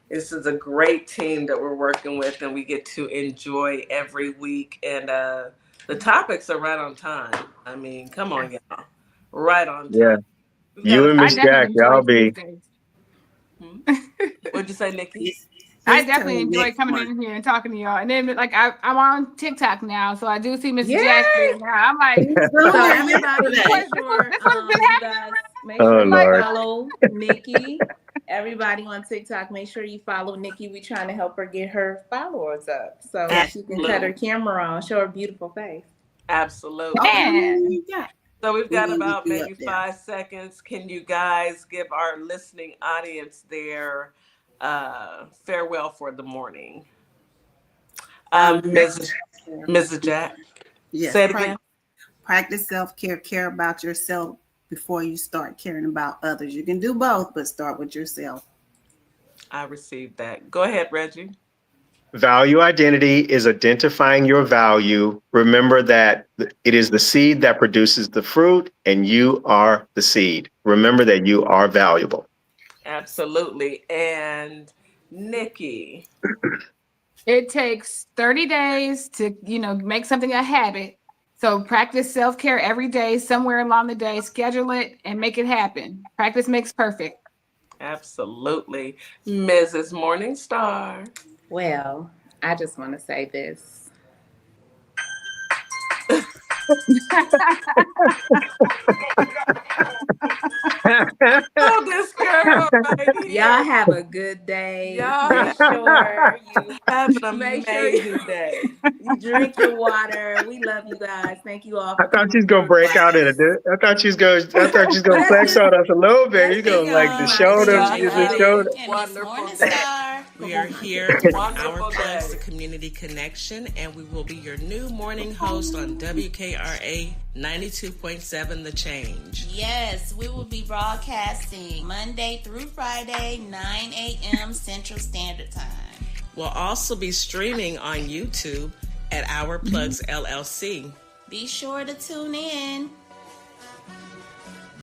This is a great team that we're working with, and we get to enjoy every week. And the topics are right on time. I mean, come on, y'all. Right on time.
Yeah. You and Miss Jack, y'all be.
What'd you say, Nikki?
I
His
definitely
turn
enjoy
next
coming
month.
in here and talking to y'all. And then like I'm on TikTok now, so I do see Miss
Yay!
Jack there now. I'm like,
He was
So
on there
everybody
yesterday.
make sure
this one's been
you
happening.
guys make
Oh,
sure you
Lord.
follow Nikki. Everybody on TikTok, make sure you follow Nikki. We trying to help her get her followers up so she can cut her camera on, show her beautiful face.
Absolutely.
Oh, how many
Man.
you got?
So we've
We're
got
gonna
about
get you
maybe
up there.
5 seconds. Can you guys give our listening audience their farewell for the morning? Mrs. Jack,
Yes,
say it again.
practice self-care. Care about yourself before you start caring about others. You can do both, but start with yourself.
I received that. Go ahead, Reggie.
Value identity is identifying your value. Remember that it is the seed that produces the fruit, and you are the seed. Remember that you are valuable.
Absolutely. And Nikki.
It takes 30 days to, make something a habit. So practice self-care every day, somewhere along the day, schedule it and make it happen. Practice makes perfect.
Absolutely. Mrs. Morningstar.
Well, I just want to say this.
Oh, this girl right here.
Y'all have a good day.
Y'all
Make sure you
have an amazing day.
You drink your water. We love you guys. Thank you all
I
for
thought
coming
she's gonna
through.
break out in it. I thought she's gonna
Let's
flex
just-
on us a little bit.
let's
You gonna
just
like the shoulder,
Y'all
the
have
shoulder.
a wonderful day.
We are here with Our
Wonderful
Plugs,
day.
the Community Connection, and we will be your new morning host on WKRA 92.7 The Change.
Yes, we will be broadcasting Monday through Friday, 9 a.m. Central Standard Time.
We'll also be streaming on YouTube at Our Plugs LLC.
Be sure to tune in.